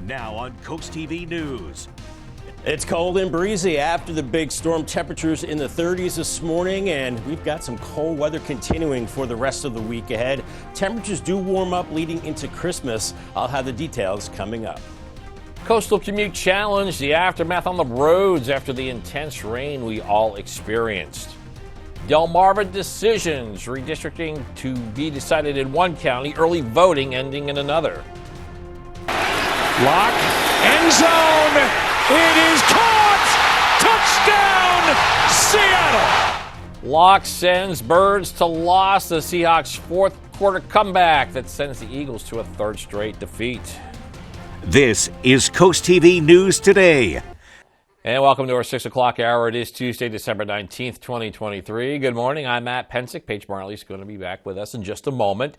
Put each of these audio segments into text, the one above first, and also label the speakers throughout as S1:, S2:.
S1: Now on CoastTV News.
S2: It's cold and breezy after the big storm. Temperatures in the 30s this morning, and we've got some cold weather continuing for the rest of the week ahead. Temperatures do warm up leading into Christmas. I'll have the details coming up.
S3: Coastal Commute Challenge, the aftermath on the roads after the intense rain we all experienced. Delmarva decisions, redistricting to be decided in one county, early voting ending in another.
S4: Lock, end zone. It is caught! Touchdown, Seattle!
S3: Locke sends Birds to loss. The Seahawks' fourth quarter comeback that sends the Eagles to a third straight defeat.
S1: This is CoastTV News Today.
S3: And welcome to our 6 o'clock hour. It is Tuesday, December 19th, 2023. Good morning. I'm Matt Pensick. Paige Marley is going to be back with us in just a moment.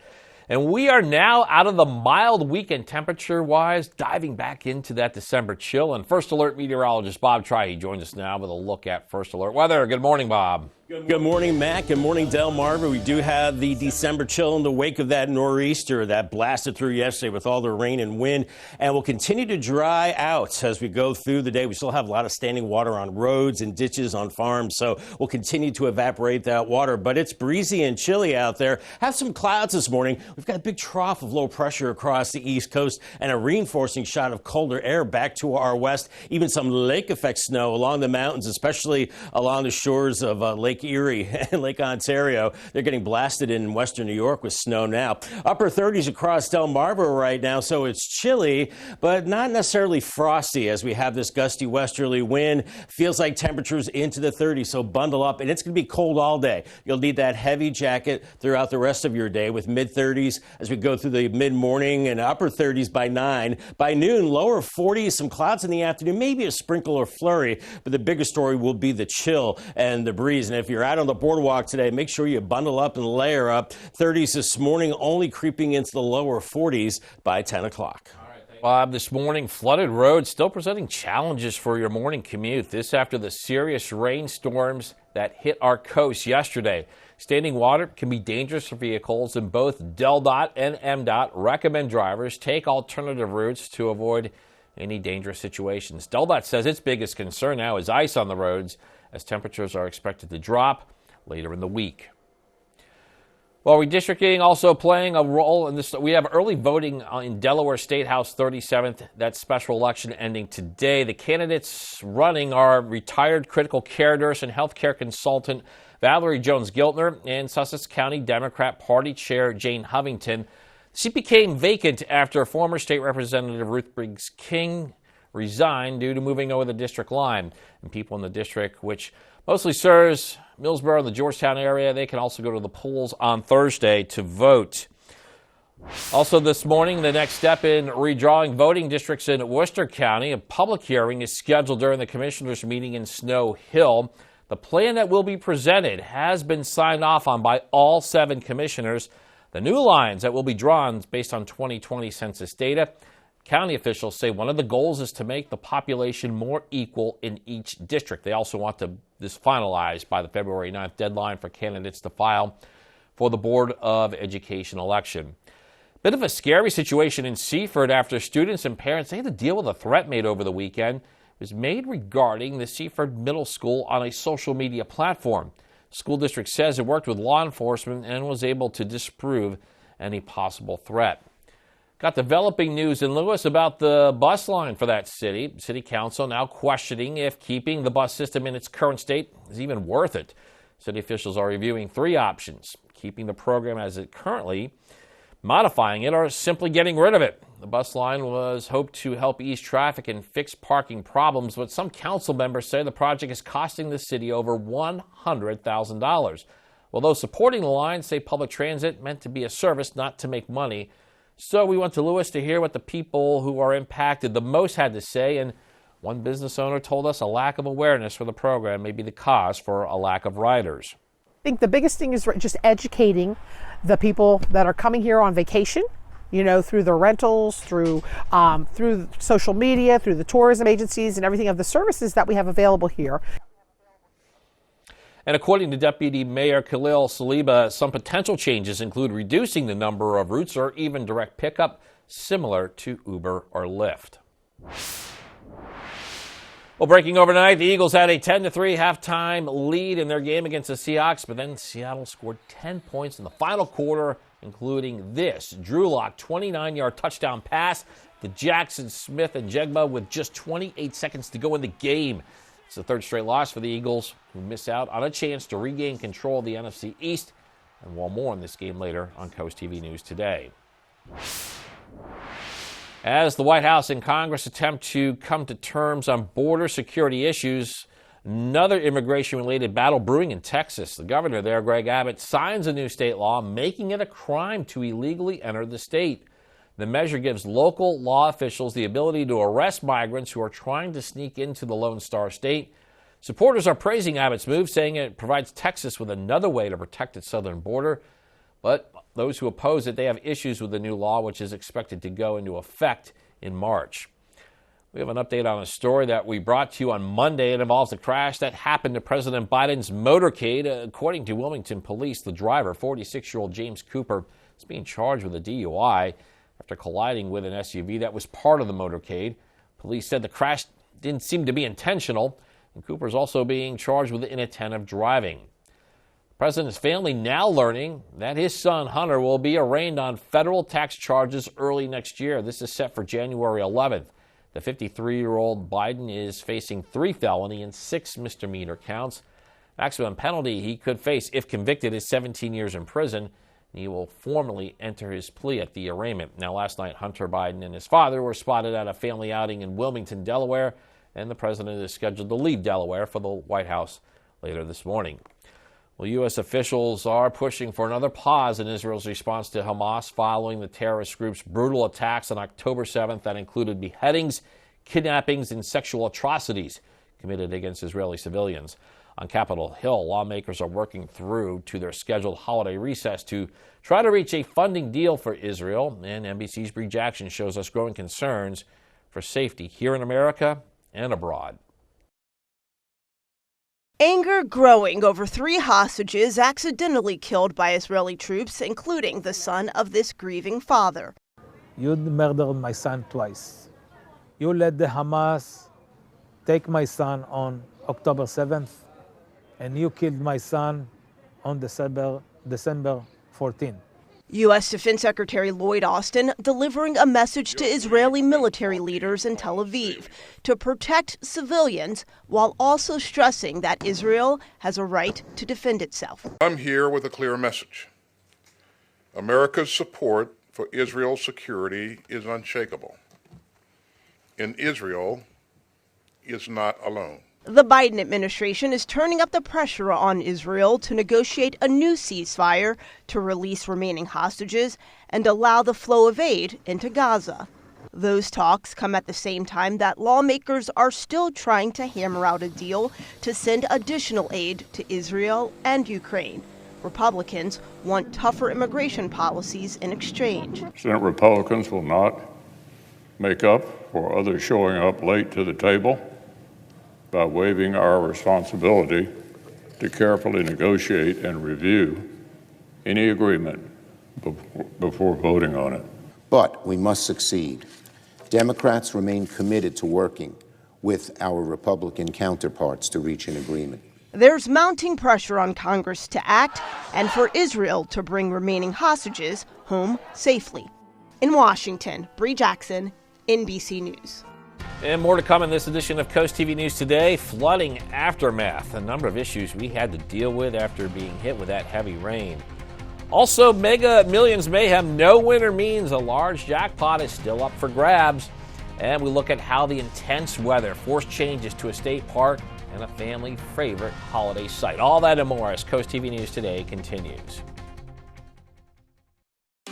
S3: And we are now out of the mild weekend temperature-wise, diving back into that December chill. And First Alert meteorologist Bob Trihey joins us now with a look at First Alert weather. Good morning, Bob.
S2: Good morning, Matt. Good morning, Delmarva. We do have the December chill in the wake of that nor'easter that blasted through yesterday with all the rain and wind, and will continue to dry out as we go through the day. We still have a lot of standing water on roads and ditches on farms, so we'll continue to evaporate that water. But it's breezy and chilly out there. Have some clouds this morning. We've got a big trough of low pressure across the East Coast and a reinforcing shot of colder air back to our west. Even some lake effect snow along the mountains, especially along the shores of Lake Erie and Lake Ontario. They're getting blasted in western New York with snow now. Upper 30s across Delmarva right now, so it's chilly, but not necessarily frosty as we have this gusty westerly wind. Feels like temperatures into the 30s, so bundle up, and it's going to be cold all day. You'll need that heavy jacket throughout the rest of your day with mid-30s as we go through the mid-morning and upper 30s by 9. By noon, lower 40s, some clouds in the afternoon, maybe a sprinkle or flurry, but the bigger story will be the chill and the breeze. And if you're out on the boardwalk today, make sure you bundle up and layer up. 30s this morning, only creeping into the lower 40s by 10 o'clock.
S3: Bob, this morning, flooded roads still presenting challenges for your morning commute. This after the serious rainstorms that hit our coast yesterday. Standing water can be dangerous for vehicles, and both DelDOT and MDOT recommend drivers take alternative routes to avoid any dangerous situations. DelDOT says its biggest concern now is ice on the roads, as temperatures are expected to drop later in the week. Well, redistricting also playing a role in this. We have early voting in Delaware State House 37th, that special election ending today. The candidates running are retired critical care nurse and healthcare consultant Valerie Jones-Giltner and Sussex County Democrat Party Chair Jane Hovington. The seat became vacant after former State Representative Ruth Briggs King resigned due to moving over the district line. And people in the district, which mostly serves Millsboro and the Georgetown area, they can also go to the polls on Thursday to vote. Also this morning, the next step in redrawing voting districts in Worcester County. A public hearing is scheduled during the commissioners' meeting in Snow Hill. The plan that will be presented has been signed off on by all 7 commissioners. The new lines that will be drawn based on 2020 census data. County officials say one of the goals is to make the population more equal in each district. They also want this finalized by the February 9th deadline for candidates to file for the Board of Education election. Bit of a scary situation in Seaford after students and parents had to deal with a threat made over the weekend. It was made regarding the Seaford Middle School on a social media platform. The school district says it worked with law enforcement and was able to disprove any possible threat. Got developing news in Lewis about the bus line for that city. City Council now questioning if keeping the bus system in its current state is even worth it. City officials are reviewing 3 options: keeping the program as it currently, modifying it, or simply getting rid of it. The bus line was hoped to help ease traffic and fix parking problems, but some council members say the project is costing the city over $100,000. Well, those supporting the line say public transit meant to be a service, not to make money. So we went to Lewis to hear what the people who are impacted the most had to say, and one business owner told us a lack of awareness for the program may be the cause for a lack of riders.
S5: I think the biggest thing is just educating the people that are coming here on vacation, through the rentals, through social media, through the tourism agencies and everything of the services that we have available here.
S3: And according to Deputy Mayor Khalil Saliba, some potential changes include reducing the number of routes or even direct pickup, similar to Uber or Lyft. Well, breaking overnight, the Eagles had a 10-3 halftime lead in their game against the Seahawks, but then Seattle scored 10 points in the final quarter, including this. Drew Lock, 29-yard touchdown pass to Jackson Smith and Jegba with just 28 seconds to go in the game. It's the third straight loss for the Eagles, who miss out on a chance to regain control of the NFC East. And we'll more on this game later on Coast TV News Today. As the White House and Congress attempt to come to terms on border security issues, another immigration-related battle brewing in Texas. The governor there, Greg Abbott, signs a new state law making it a crime to illegally enter the state. The measure gives local law officials the ability to arrest migrants who are trying to sneak into the Lone Star State. Supporters are praising Abbott's move, saying it provides Texas with another way to protect its southern border. But those who oppose it, they have issues with the new law, which is expected to go into effect in March. We have an update on a story that we brought to you on Monday. It involves a crash that happened to President Biden's motorcade. According to Wilmington police, the driver, 46-year-old James Cooper, is being charged with a DUI after colliding with an SUV that was part of the motorcade. Police said the crash didn't seem to be intentional, and Cooper is also being charged with inattentive driving. The president's family now learning that his son, Hunter, will be arraigned on federal tax charges early next year. This is set for January 11th. The 53-year-old Biden is facing 3 felony and 6 misdemeanor counts. Maximum penalty he could face if convicted is 17 years in prison. He will formally enter his plea at the arraignment. Now, last night, Hunter Biden and his father were spotted at a family outing in Wilmington, Delaware, and the president is scheduled to leave Delaware for the White House later this morning. Well, U.S. officials are pushing for another pause in Israel's response to Hamas following the terrorist group's brutal attacks on October 7th that included beheadings, kidnappings, and sexual atrocities committed against Israeli civilians. On Capitol Hill, lawmakers are working through to their scheduled holiday recess to try to reach a funding deal for Israel. And NBC's Bree Jackson shows us growing concerns for safety here in America and abroad.
S6: Anger growing over 3 hostages accidentally killed by Israeli troops, including the son of this grieving father.
S7: You murdered my son twice. You let the Hamas take my son on October 7th, and you killed my son on December 14th.
S6: U.S. Defense Secretary Lloyd Austin delivering a message to Israeli military leaders in Tel Aviv to protect civilians while also stressing that Israel has a right to defend itself.
S8: I'm here with a clear message. America's support for Israel's security is unshakable, and Israel is not alone.
S6: The Biden administration is turning up the pressure on Israel to negotiate a new ceasefire to release remaining hostages and allow the flow of aid into Gaza. Those talks come at the same time that lawmakers are still trying to hammer out a deal to send additional aid to Israel and Ukraine. Republicans want tougher immigration policies in exchange.
S9: Senate Republicans will not make up for others showing up late to the table by waiving our responsibility to carefully negotiate and review any agreement before voting on it.
S10: But we must succeed. Democrats remain committed to working with our Republican counterparts to reach an agreement.
S6: There's mounting pressure on Congress to act and for Israel to bring remaining hostages home safely. In Washington, Bree Jackson, NBC News.
S3: And more to come in this edition of Coast TV News Today. Flooding aftermath. A number of issues we had to deal with after being hit with that heavy rain. Also, Mega Millions mayhem. No winner means a large jackpot is still up for grabs. And we look at how the intense weather forced changes to a state park and a family favorite holiday site. All that and more as Coast TV News Today continues.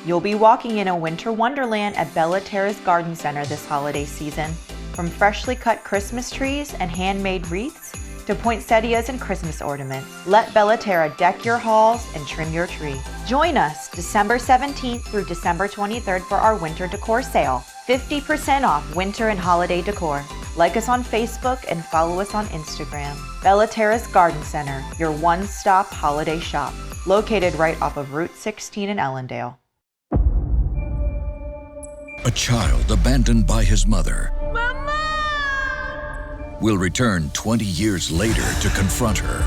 S11: You'll be walking in a winter wonderland at Bella Terrace Garden Center this holiday season. From freshly cut Christmas trees and handmade wreaths to poinsettias and Christmas ornaments, let Bella Terra deck your halls and trim your tree. Join us December 17th through December 23rd for our winter decor sale. 50% off winter and holiday decor. Like us on Facebook and follow us on Instagram. Bella Terrace Garden Center, your one-stop holiday shop. Located right off of Route 16 in Ellendale.
S12: A child abandoned by his mother.
S13: Mama!
S12: will return 20 years later to confront her.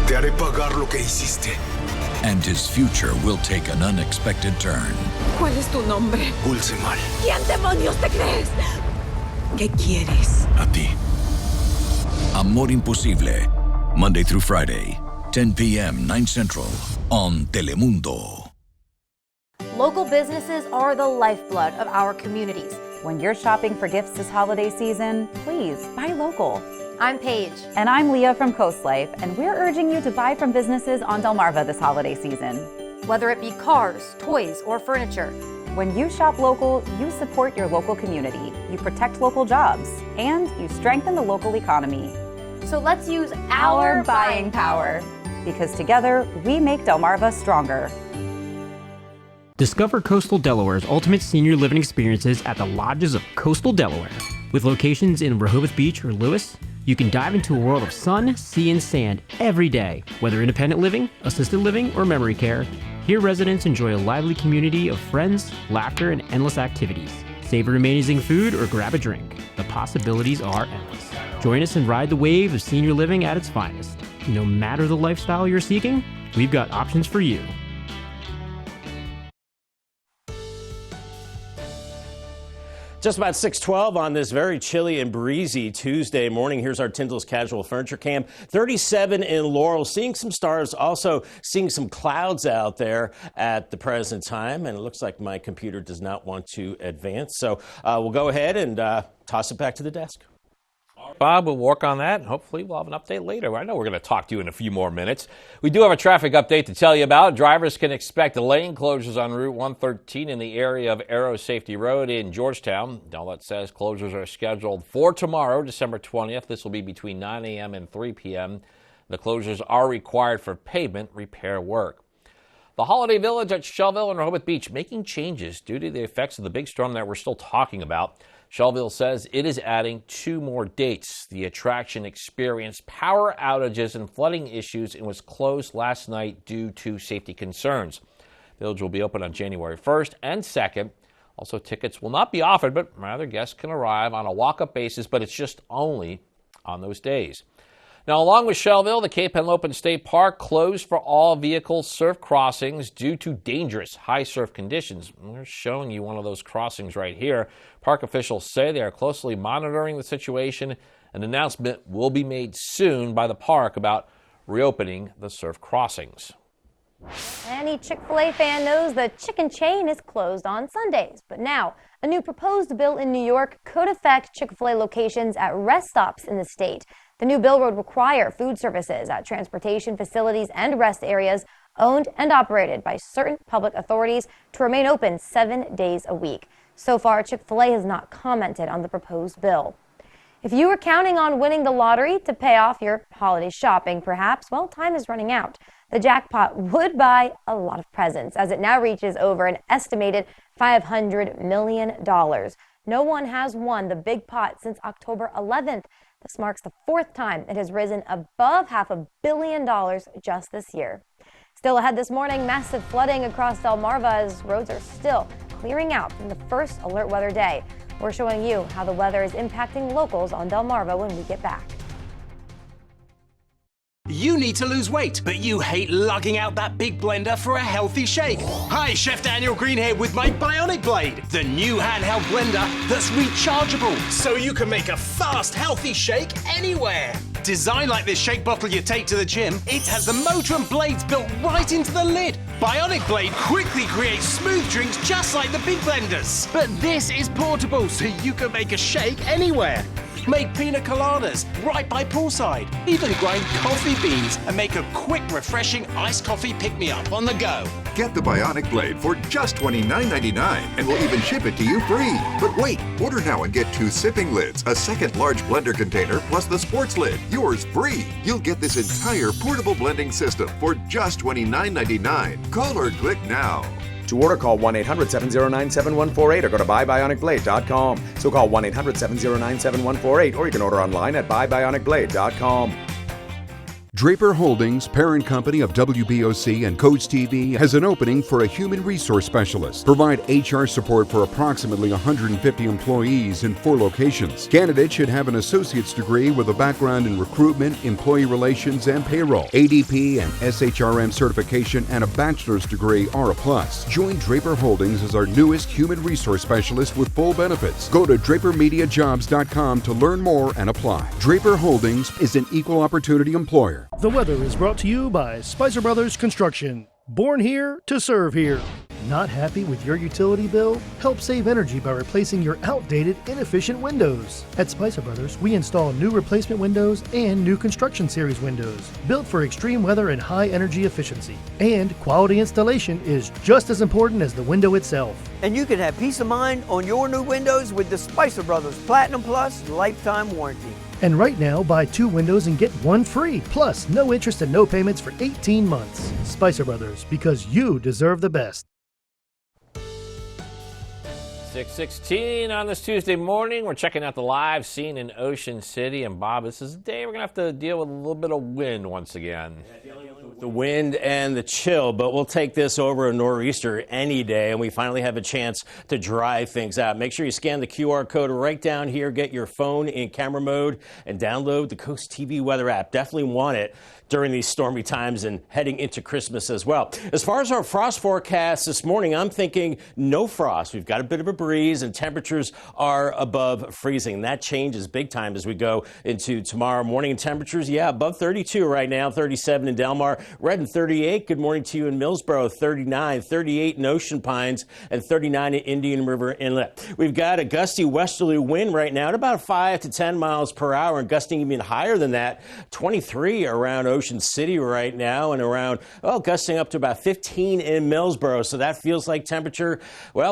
S13: Te haré pagar lo que hiciste.
S12: And his future will take an unexpected turn.
S14: ¿Cuál es tu nombre?
S13: Ulsemar.
S14: ¿Quién demonios te crees? ¿Qué quieres?
S13: A ti.
S12: Amor Imposible. Monday through Friday, 10 p.m., 9 Central, on Telemundo.
S15: Local businesses are the lifeblood of our communities.
S16: When you're shopping for gifts this holiday season, please buy local.
S15: I'm Paige.
S16: And I'm Leah from Coast Life, and we're urging you to buy from businesses on Delmarva this holiday season.
S15: Whether it be cars, toys, or furniture.
S16: When you shop local, you support your local community, you protect local jobs, and you strengthen the local economy.
S15: So let's use our buying power.
S16: Because together, we make Delmarva stronger.
S17: Discover Coastal Delaware's ultimate senior living experiences at the Lodges of Coastal Delaware. With locations in Rehoboth Beach or Lewis, you can dive into a world of sun, sea, and sand every day. Whether independent living, assisted living, or memory care, here residents enjoy a lively community of friends, laughter, and endless activities. Savor amazing food or grab a drink. The possibilities are endless. Join us and ride the wave of senior living at its finest. No matter the lifestyle you're seeking, we've got options for you.
S2: Just about 6:12 on this very chilly and breezy Tuesday morning. Here's our Tyndall's Casual Furniture Cam. 37 in Laurel. Seeing some stars, also seeing some clouds out there at the present time. And it looks like my computer does not want to advance. So we'll go ahead and toss it back to the desk.
S3: Bob, we'll work on that, and hopefully we'll have an update later. I know we're going to talk to you in a few more minutes. We do have a traffic update to tell you about. Drivers can expect lane closures on Route 113 in the area of Aero Safety Road in Georgetown. All that says closures are scheduled for tomorrow, December 20th. This will be between 9 a.m. and 3 p.m. The closures are required for pavement repair work. The Holiday Village at Shellville and Rehoboth Beach making changes due to the effects of the big storm that we're still talking about. Shellville says it is adding 2 more dates. The attraction experienced power outages and flooding issues and was closed last night due to safety concerns. The village will be open on January 1st and 2nd. Also, tickets will not be offered, but rather guests can arrive on a walk-up basis, but it's just only on those days. Now, along with Shellville, the Cape Henlopen State Park closed for all vehicle surf crossings due to dangerous high surf conditions. We're showing you one of those crossings right here. Park officials say they are closely monitoring the situation. An announcement will be made soon by the park about reopening the surf crossings.
S15: Any Chick-fil-A fan knows the chicken chain is closed on Sundays. But now, a new proposed bill in New York could affect Chick-fil-A locations at rest stops in the state. The new bill would require food services at transportation facilities and rest areas owned and operated by certain public authorities to remain open 7 days a week. So far, Chick-fil-A has not commented on the proposed bill. If you were counting on winning the lottery to pay off your holiday shopping, perhaps, well, time is running out. The jackpot would buy a lot of presents, as it now reaches over an estimated $500 million. No one has won the big pot since October 11th. This marks the 4th time it has risen above $500 million just this year. Still ahead this morning, massive flooding across Delmarva as roads are still clearing out from the first alert weather day. We're showing you how the weather is impacting locals on Delmarva when we get back.
S18: You need to lose weight, but you hate lugging out that big blender for a healthy shake. Hi, Chef Daniel Green here with my Bionic Blade, the new handheld blender that's rechargeable, so you can make a fast, healthy shake anywhere. Designed like this shake bottle you take to the gym, it has the motor and blades built right into the lid. Bionic Blade quickly creates smooth drinks just like the big blenders. But this is portable, so you can make a shake anywhere. Make pina coladas right by poolside. Even grind coffee beans and make a quick, refreshing iced coffee pick-me-up on the go.
S19: Get the Bionic Blade for just $29.99 and we'll even ship it to you free. But wait, order now and get 2 sipping lids, a second large blender container, plus the sports lid. Yours free. You'll get this entire portable blending system for just $29.99. Call or click now.
S20: To order, call 1-800-709-7148 or go to buybionicblade.com. So call 1-800-709-7148 or you can order online at buybionicblade.com.
S21: Draper Holdings, parent company of WBOC and CoastTV, has an opening for a human resource specialist. Provide HR support for approximately 150 employees in 4 locations. Candidates should have an associate's degree with a background in recruitment, employee relations, and payroll. ADP and SHRM certification and a bachelor's degree are a plus. Join Draper Holdings as our newest human resource specialist with full benefits. Go to drapermediajobs.com to learn more and apply. Draper Holdings is an equal opportunity employer.
S22: The weather is brought to you by Spicer Brothers Construction. Born here to serve here. Not happy with your utility bill? Help save energy by replacing your outdated, inefficient windows. At Spicer Brothers, we install new replacement windows and new construction series windows, built for extreme weather and high energy efficiency. And quality installation is just as important as the window itself.
S23: And you can have peace of mind on your new windows with the Spicer Brothers Platinum Plus lifetime warranty.
S22: And right now, buy 2 windows and get 1 free. Plus, no interest and no payments for 18 months. Spicer Brothers, because you deserve the best.
S3: 6:16 on this Tuesday morning. We're checking out the live scene in Ocean City. And Bob, this is a day we're going to have to deal with a little bit of wind once again.
S2: The wind and the chill, but we'll take this over a nor'easter any day, and we finally have a chance to dry things out. Make sure you scan the QR code right down here, get your phone in camera mode, and download the Coast TV weather app. Definitely want it during these stormy times and heading into Christmas as well. As far as our frost forecast this morning, I'm thinking no frost. We've got a bit of a breeze and temperatures are above freezing. That changes big time as we go into tomorrow morning. Temperatures, above 32 right now, 37 in Delmar, Redden 38. Good morning to you in Millsboro, 39, 38 in Ocean Pines, and 39 in Indian River Inlet. We've got a gusty westerly wind right now at about 5 to 10 miles per hour and gusting even higher than that, 23 around Ocean City right now and around, gusting up to about 15 in Millsboro. So that feels like temperature,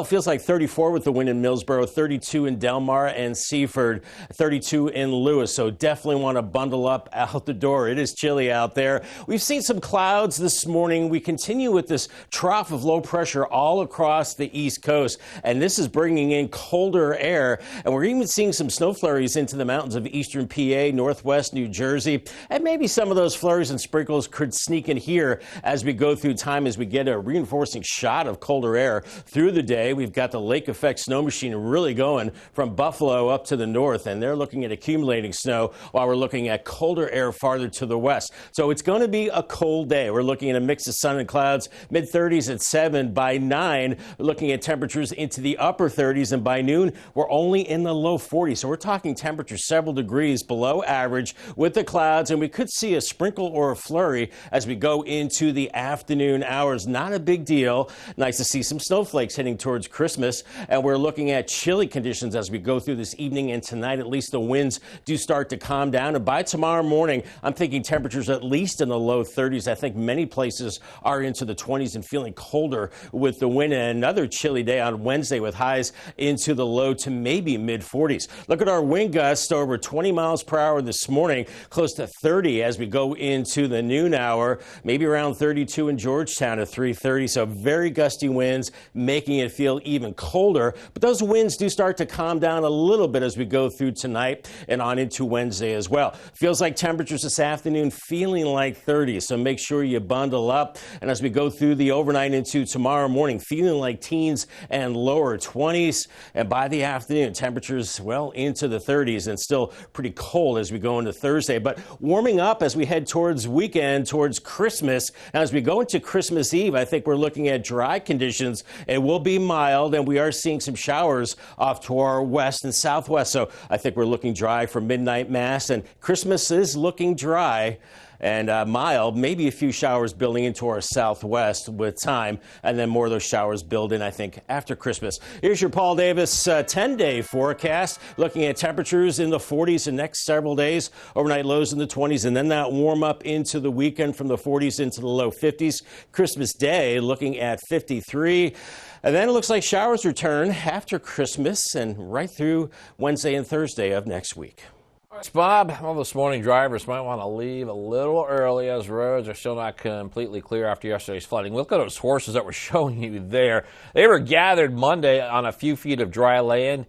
S2: feels like 34 with the wind in Millsboro, 32 in Delmar and Seaford, 32 in Lewis. So definitely want to bundle up out the door. It is chilly out there. We've seen some clouds this morning. We continue with this trough of low pressure all across the East Coast, and this is bringing in colder air, and we're even seeing some snow flurries into the mountains of eastern PA, northwest New Jersey, and maybe some of those flurries and sprinkles could sneak in here as we go through time, as we get a reinforcing shot of colder air through the day. We've got the lake effect snow machine really going from Buffalo up to the north, and they're looking at accumulating snow while we're looking at colder air farther to the west. So it's going to be a cold day. We're looking at a mix of sun and clouds, mid-30s at 7. By 9, we're looking at temperatures into the upper 30s, and by noon, we're only in the low 40s. So we're talking temperatures several degrees below average with the clouds, and we could see a sprinkle or a flurry as we go into the afternoon hours. Not a big deal. Nice to see some snowflakes heading towards Christmas, and we're looking at chilly conditions as we go through this evening and tonight. At least the winds do start to calm down, and by tomorrow morning, I'm thinking temperatures at least in the low 30s. I think many places are into the 20s and feeling colder with the wind, and another chilly day on Wednesday with highs into the low to maybe mid 40s. Look at our wind gusts over 20 miles per hour this morning, close to 30 as we go into the noon hour, maybe around 32 in Georgetown at 3:30. So very gusty winds, making it feel even colder. But those winds do start to calm down a little bit as we go through tonight and on into Wednesday as well. Feels like temperatures this afternoon feeling like 30. So make sure you bundle up. And as we go through the overnight into tomorrow morning, feeling like teens and lower 20s. And by the afternoon, temperatures, into the 30s and still pretty cold as we go into Thursday. But warming up as we head towards weekend, towards Christmas. As we go into Christmas Eve, I think we're looking at dry conditions. It will be mild, and we are seeing some showers off to our west and southwest. So I think we're looking dry for midnight mass, and Christmas is looking dry and mild, maybe a few showers building into our southwest with time, and then more of those showers build in, I think, after Christmas. Here's your Paul Davis 10-day forecast, looking at temperatures in the 40s the next several days, overnight lows in the 20s, and then that warm up into the weekend from the 40s into the low 50s. Christmas Day looking at 53. And then it looks like showers return after Christmas and right through Wednesday and Thursday of next week.
S3: Bob, this morning drivers might want to leave a little early as roads are still not completely clear after yesterday's flooding. Look at those horses that we're showing you there. They were gathered Monday on a few feet of dry land.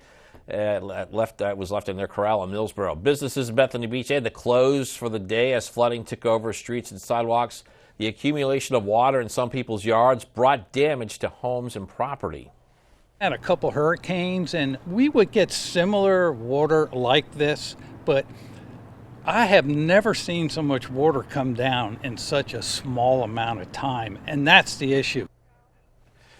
S3: was left in their corral in Millsboro. Businesses in Bethany Beach had to close for the day as flooding took over streets and sidewalks. The accumulation of water in some people's yards brought damage to homes and property.
S1: Had a couple hurricanes, and we would get similar water like this, but I have never seen so much water come down in such a small amount of time, and that's the issue.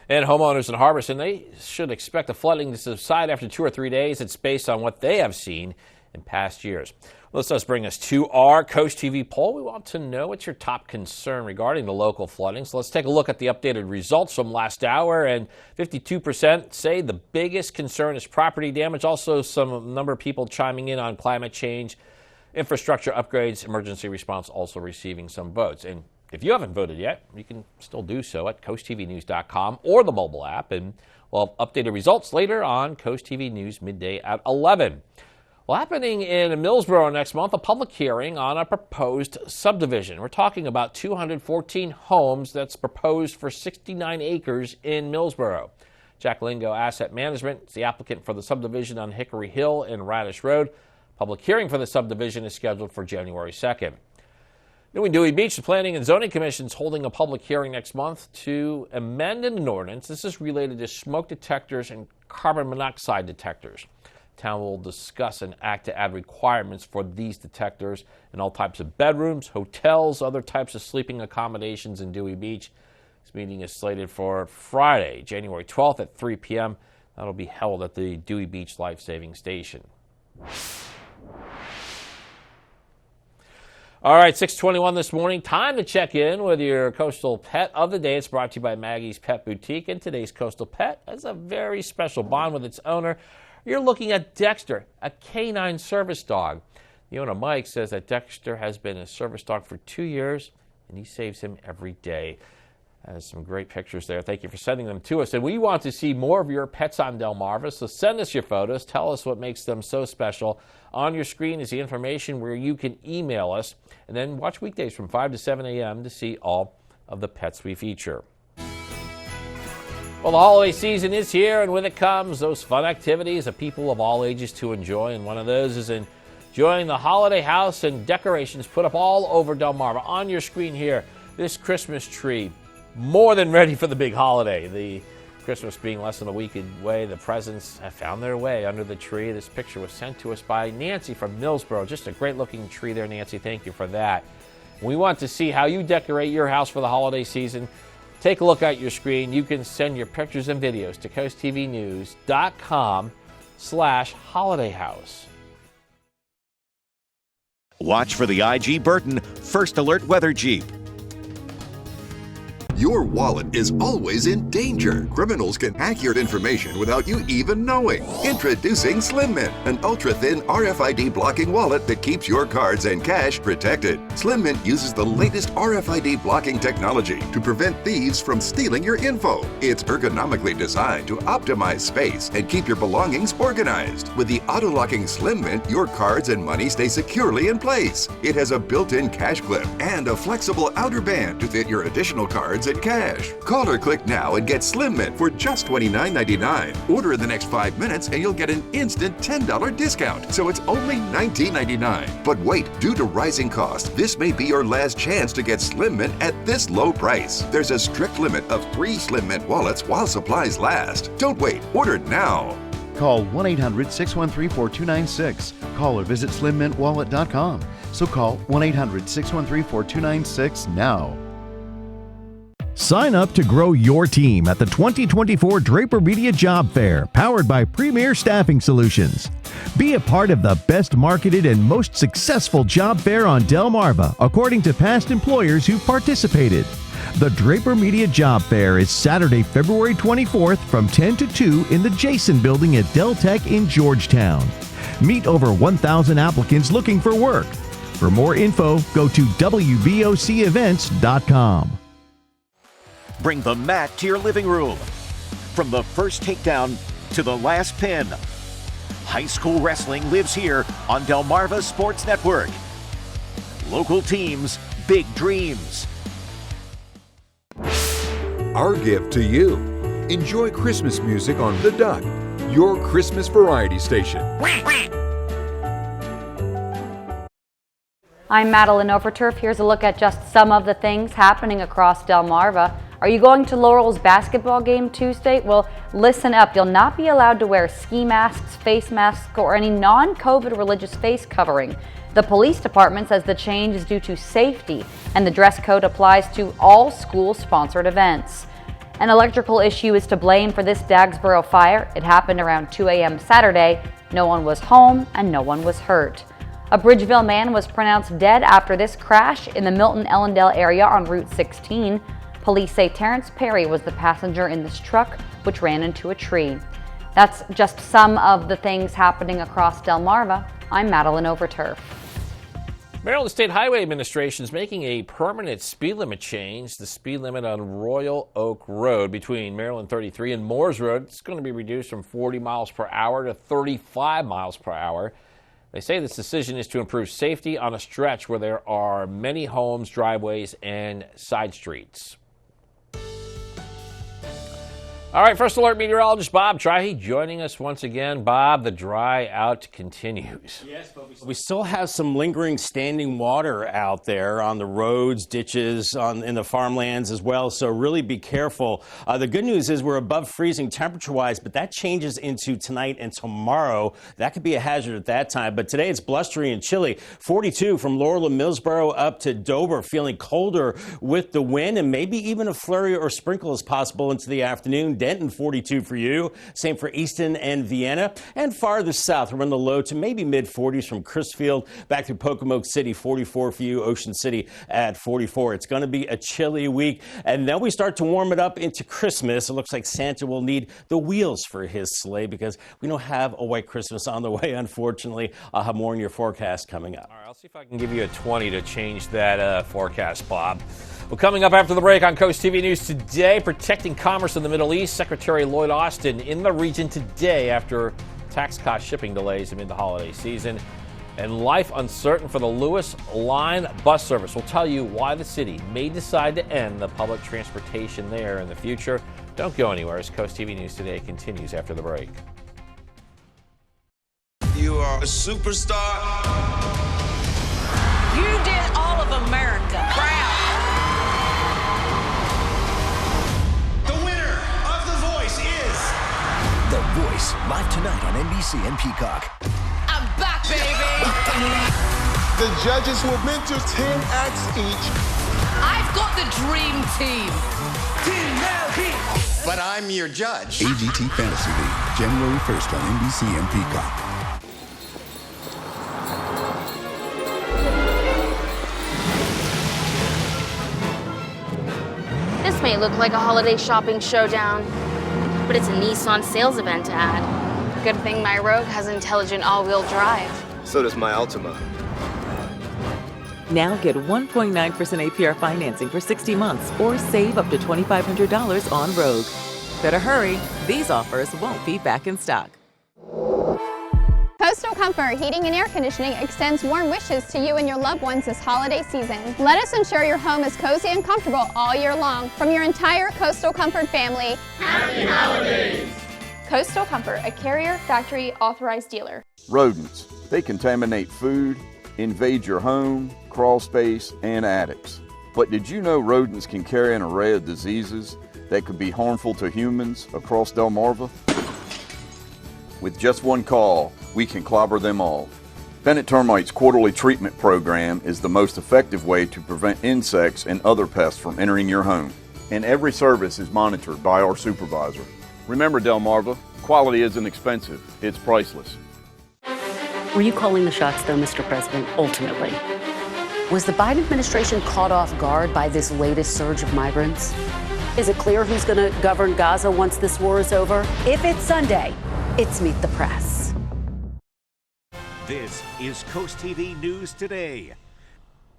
S3: And homeowners in Harbison, they should expect the flooding to subside after 2 or 3 days. It's based on what they have seen in past years. Well, this does bring us to our Coast TV poll. We want to know what's your top concern regarding the local flooding. So let's take a look at the updated results from last hour. And 52% say the biggest concern is property damage. Also, some number of people chiming in on climate change, infrastructure upgrades, emergency response also receiving some votes. And if you haven't voted yet, you can still do so at coasttvnews.com or the mobile app. And we'll have updated results later on Coast TV News midday at 11. Well, happening in Millsboro next month, a public hearing on a proposed subdivision. We're talking about 214 homes that's proposed for 69 acres in Millsboro. Jack Lingo Asset Management is the applicant for the subdivision on Hickory Hill and Radish Road. Public hearing for the subdivision is scheduled for January 2nd. New in Dewey Beach, the Planning and Zoning Commission is holding a public hearing next month to amend an ordinance. This is related to smoke detectors and carbon monoxide detectors. Town will discuss an act to add requirements for these detectors in all types of bedrooms, hotels, other types of sleeping accommodations in Dewey Beach. This meeting is slated for Friday, January 12th at 3 p.m. That'll be held at the Dewey Beach Life Saving Station. All right, 6:21 this morning. Time to check in with your coastal pet of the day. It's brought to you by Maggie's Pet Boutique, and today's coastal pet has a very special bond with its owner. You're looking at Dexter, a canine service dog. The owner, Mike, says that Dexter has been a service dog for 2 years, and he saves him every day. Has some great pictures there. Thank you for sending them to us. And we want to see more of your pets on Delmarva, so send us your photos. Tell us what makes them so special. On your screen is the information where you can email us, and then watch weekdays from 5 to 7 a.m. to see all of the pets we feature. Well, the holiday season is here, and with it comes those fun activities that people of all ages to enjoy, and one of those is enjoying the holiday house and decorations put up all over Delmarva. On your screen here, this Christmas tree, more than ready for the big holiday. The Christmas being less than a week away, the presents have found their way under the tree. This picture was sent to us by Nancy from Millsboro. Just a great-looking tree there, Nancy. Thank you for that. We want to see how you decorate your house for the holiday season. Take a look at your screen. You can send your pictures and videos to coasttvnews.com/holidayhouse.
S4: Watch for the IG Burton First Alert Weather Jeep.
S19: Your wallet is always in danger. Criminals can hack your information without you even knowing. Introducing Slim Mint, an ultra-thin RFID blocking wallet that keeps your cards and cash protected. Slim Mint uses the latest RFID blocking technology to prevent thieves from stealing your info. It's ergonomically designed to optimize space and keep your belongings organized. With the auto-locking Slim Mint, your cards and money stay securely in place. It has a built-in cash clip and a flexible outer band to fit your additional cards and cash. Call or click now and get Slim Mint for just $29.99. Order in the next 5 minutes and you'll get an instant $10 discount. So it's only $19.99. But wait, due to rising costs, this may be your last chance to get Slim Mint at this low price. There's a strict limit of 3 Slim Mint wallets while supplies last. Don't wait, order now.
S5: Call 1-800-613-4296. Call or visit slimmintwallet.com. So call 1-800-613-4296 now.
S24: Sign up to grow your team at the 2024 Draper Media Job Fair, powered by Premier Staffing Solutions. Be a part of the best marketed and most successful job fair on Delmarva, according to past employers who participated. The Draper Media Job Fair is Saturday, February 24th from 10 to 2 in the Jason Building at Del Tech in Georgetown. Meet over 1,000 applicants looking for work. For more info, go to wbocevents.com.
S4: Bring the mat to your living room. From the first takedown to the last pin, high school wrestling lives here on Delmarva Sports Network. Local teams, big dreams.
S21: Our gift to you. Enjoy Christmas music on The Duck. your Christmas variety station.
S16: I'm Madeline Overturf. Here's a look at just some of the things happening across Delmarva. Are you going to Laurel's basketball game Tuesday? Well, listen up. You'll not be allowed to wear ski masks, face masks, or any non-COVID religious face covering. The police department says the change is due to safety, and the dress code applies to all school-sponsored events. An electrical issue is to blame for this Dagsboro fire. It happened around 2 a.m. Saturday. No one was home and no one was hurt. A Bridgeville man was pronounced dead after this crash in the Milton-Ellendale area on Route 16. Police say Terrence Perry was the passenger in this truck, which ran into a tree. That's just some of the things happening across Delmarva. I'm Madeline Overturf.
S3: Maryland State Highway Administration is making a permanent speed limit change. The speed limit on Royal Oak Road between Maryland 33 and Moores Road is going to be reduced from 40 miles per hour to 35 miles per hour. They say this decision is to improve safety on a stretch where there are many homes, driveways, and side streets. All right, First Alert meteorologist Bob Trihey joining us once again. Bob, the dry out continues.
S2: Yes, but we still have some lingering standing water out there on the roads, ditches, in the farmlands as well, so really be careful. The good news is we're above freezing temperature-wise, but that changes into tonight and tomorrow. That could be a hazard at that time, but today it's blustery and chilly. 42 from Laurel and Millsboro up to Dover, feeling colder with the wind, and maybe even a flurry or sprinkle is possible into the afternoon. Denton, 42 for you. Same for Easton and Vienna. And farther south, we're in the low to maybe mid-40s from Crisfield back to Pocomoke City, 44 for you. Ocean City at 44. It's going to be a chilly week. And then we start to warm it up into Christmas. It looks like Santa will need the wheels for his sleigh because we don't have a white Christmas on the way, unfortunately. I'll have more in your forecast coming up.
S3: All right, I'll see if I can give you a 20 to change that forecast, Bob. Well, coming up after the break on Coast TV News today, protecting commerce in the Middle East. Secretary Lloyd Austin in the region today after tax cost shipping delays amid the holiday season. And life uncertain for the Lewis Line bus service. We'll tell you why the city may decide to end the public transportation there in the future. Don't go anywhere as Coast TV News today continues after the break.
S7: You are a superstar.
S14: You did all of America proud.
S12: The Voice, live tonight on NBC and Peacock.
S14: I'm back, baby!
S7: The judges will mentor 10 acts each.
S14: I've got the dream team.
S7: Team Mel. But I'm your judge.
S12: AGT Fantasy League, January 1st on NBC and Peacock.
S8: This may look like a holiday shopping showdown, but it's a Nissan sales event ad. Good thing my Rogue has intelligent all-wheel drive.
S9: So does my Altima.
S10: Now get 1.9% APR financing for 60 months or save up to $2,500 on Rogue. Better hurry. These offers won't be back in stock.
S25: Coastal Comfort Heating and Air Conditioning extends warm wishes to you and your loved ones this holiday season. Let us ensure your home is cozy and comfortable all year long. From your entire Coastal Comfort family,
S26: Happy Holidays!
S25: Coastal Comfort, a Carrier Factory authorized dealer.
S27: Rodents. They contaminate food, invade your home, crawl space, and attics. But did you know rodents can carry an array of diseases that could be harmful to humans across Delmarva? With just one call, we can clobber them all. Bennett Termite's quarterly treatment program is the most effective way to prevent insects and other pests from entering your home. And every service is monitored by our supervisor. Remember, Delmarva, quality isn't expensive, it's priceless.
S28: Were you calling the shots, though, Mr. President, ultimately? Was the Biden administration caught off guard by this latest surge of migrants? Is it clear who's going to govern Gaza once this war is over? If it's Sunday, it's Meet the Press.
S4: This is Coast TV News Today.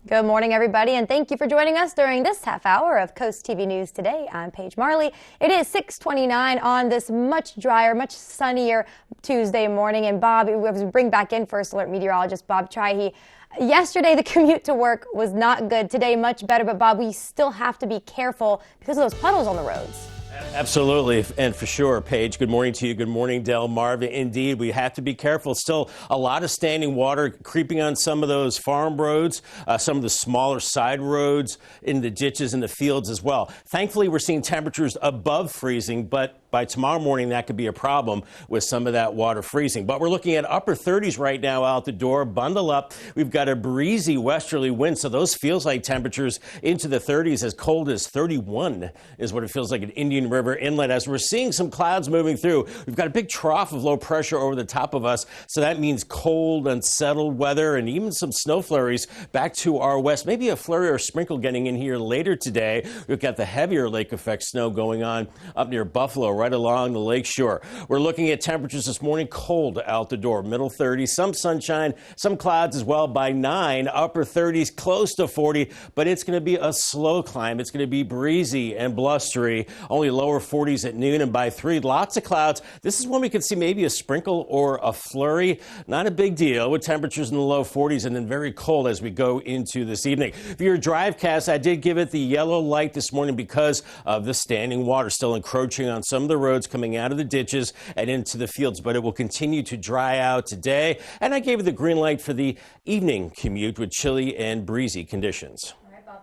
S15: Good morning, everybody, and thank you for joining us during this half hour of Coast TV News Today. I'm Paige Marley. It is 6:29 on this much drier, much sunnier Tuesday morning. And Bob, we bring back in First Alert meteorologist Bob Trihey. Yesterday, the commute to work was not good. Today, much better. But Bob, we still have to be careful because of those puddles on the roads.
S2: Absolutely, and for sure, Paige. Good morning to you. Good morning, Delmarva. Indeed, we have to be careful. Still a lot of standing water creeping on some of those farm roads, some of the smaller side roads, in the ditches and the fields as well. Thankfully, we're seeing temperatures above freezing, but by tomorrow morning, that could be a problem with some of that water freezing. But we're looking at upper 30s right now out the door. Bundle up. We've got a breezy westerly wind, so those feels like temperatures into the 30s, as cold as 31 is what it feels like at Indian River Inlet. As we're seeing some clouds moving through, we've got a big trough of low pressure over the top of us, so that means cold, unsettled weather and even some snow flurries back to our west. Maybe a flurry or sprinkle getting in here later today. We've got the heavier lake effect snow going on up near Buffalo, right along the lake shore. We're looking at temperatures this morning, cold out the door, middle 30s, some sunshine, some clouds as well by 9, upper 30s, close to 40, but it's going to be a slow climb. It's going to be breezy and blustery, only lower 40s at noon, and by 3, lots of clouds. This is when we could see maybe a sprinkle or a flurry. Not a big deal with temperatures in the low 40s and then very cold as we go into this evening. For your drivecast, I did give it the yellow light this morning because of the standing water still encroaching on some of the roads coming out of the ditches and into the fields, but it will continue to dry out today. And I gave it the green light for the evening commute with chilly and breezy conditions.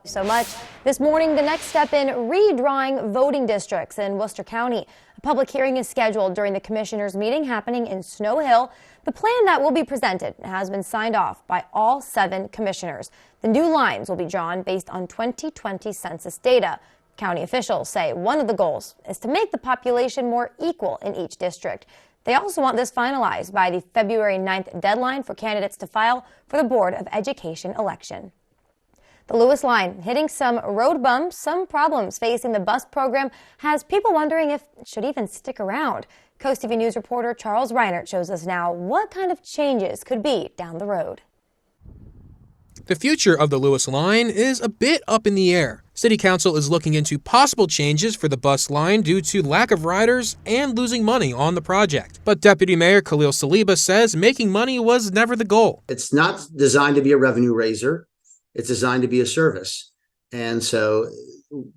S15: So much. This morning, the next step in redrawing voting districts in Worcester County. A public hearing is scheduled during the commissioners' meeting happening in Snow Hill. The plan that will be presented has been signed off by all 7 commissioners. The new lines will be drawn based on 2020 census data. County officials say one of the goals is to make the population more equal in each district. They also want this finalized by the February 9th deadline for candidates to file for the Board of Education election. The Lewis line hitting some road bumps, some problems facing the bus program has people wondering if it should even stick around. CoastTV News reporter Charles Reinert shows us now what kind of changes could be down the road.
S6: The future of the Lewis line is a bit up in the air. City Council is looking into possible changes for the bus line due to lack of riders and losing money on the project. But Deputy Mayor Khalil Saliba says making money was never the goal.
S9: It's not designed to be a revenue raiser. It's designed to be a service. And so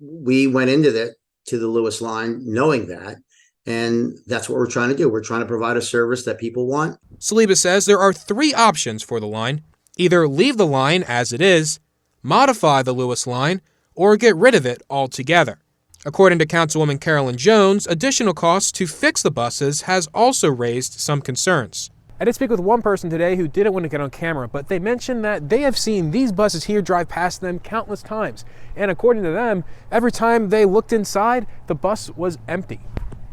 S9: we went into the Lewis line knowing that. And that's what we're trying to do. We're trying to provide a service that people want.
S6: Saliba says there are 3 options for the line. Either leave the line as it is, modify the Lewis line, or get rid of it altogether. According to Councilwoman Carolyn Jones, additional costs to fix the buses has also raised some concerns.
S11: I did speak with one person today who didn't want to get on camera, but they mentioned that they have seen these buses here drive past them countless times. And according to them, every time they looked inside, the bus was empty.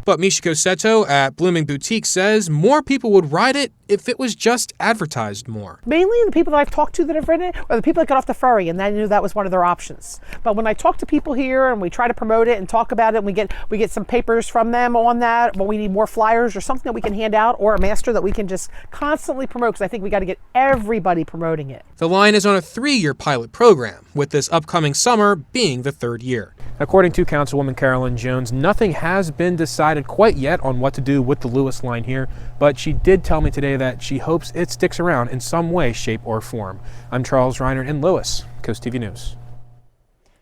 S6: But Michiko Seto at Blooming Boutique says more people would ride it if it was just advertised more.
S13: Mainly the people that I've talked to that have ridden it are the people that got off the ferry and they knew that was one of their options. But when I talk to people here and we try to promote it and talk about it, and we get some papers from them on that, well, we need more flyers or something that we can hand out, or a master that we can just constantly promote, because I think we got to get everybody promoting it.
S6: The line is on a 3-year pilot program, with this upcoming summer being the 3rd year.
S11: According to Councilwoman Carolyn Jones, nothing has been decided quite yet on what to do with the Lewis line here, but she did tell me today that she hopes it sticks around in some way, shape, or form. I'm Charles Reinert in Lewis, CoastTV News.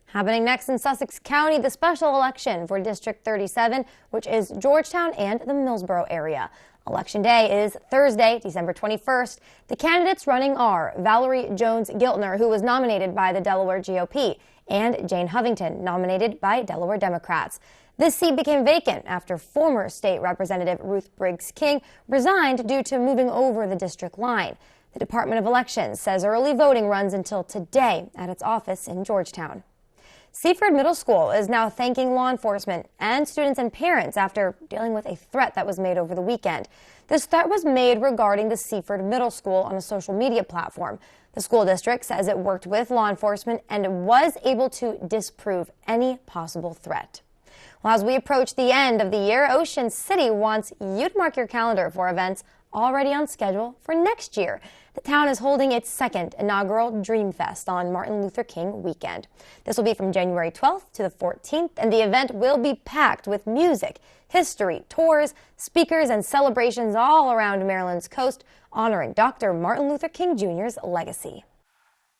S15: Happening next in Sussex County, the special election for District 37, which is Georgetown and the Millsboro area. Election day is Thursday, December 21st. The candidates running are Valerie Jones-Giltner, who was nominated by the Delaware GOP, and Jane Hovington, nominated by Delaware Democrats. This seat became vacant after former state representative Ruth Briggs King resigned due to moving over the district line. The Department of Elections says early voting runs until today at its office in Georgetown. Seaford Middle School is now thanking law enforcement and students and parents after dealing with a threat that was made over the weekend. This threat was made regarding the Seaford Middle School on a social media platform. The school district says it worked with law enforcement and was able to disprove any possible threat. Well, as we approach the end of the year, Ocean City wants you to mark your calendar for events already on schedule for next year. The town is holding its 2nd inaugural Dream Fest on Martin Luther King weekend. This will be from January 12th to the 14th, and the event will be packed with music, history, tours, speakers, and celebrations all around Maryland's coast, honoring Dr. Martin Luther King Jr.'s legacy.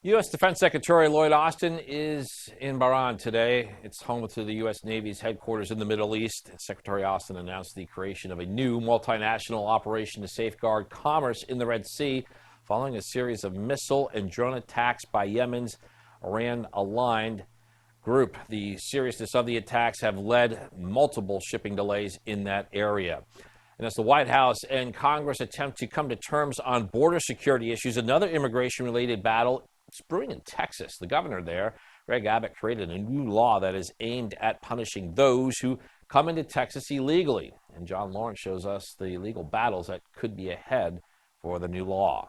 S3: U.S. Defense Secretary Lloyd Austin is in Bahrain today. It's home to the U.S. Navy's headquarters in the Middle East. Secretary Austin announced the creation of a new multinational operation to safeguard commerce in the Red Sea following a series of missile and drone attacks by Yemen's Iran-aligned group. The seriousness of the attacks have led multiple shipping delays in that area. And as the White House and Congress attempt to come to terms on border security issues, another immigration-related battle is brewing in Texas. The governor there, Greg Abbott, created a new law that is aimed at punishing those who come into Texas illegally. And John Lawrence shows us the legal battles that could be ahead for the new law.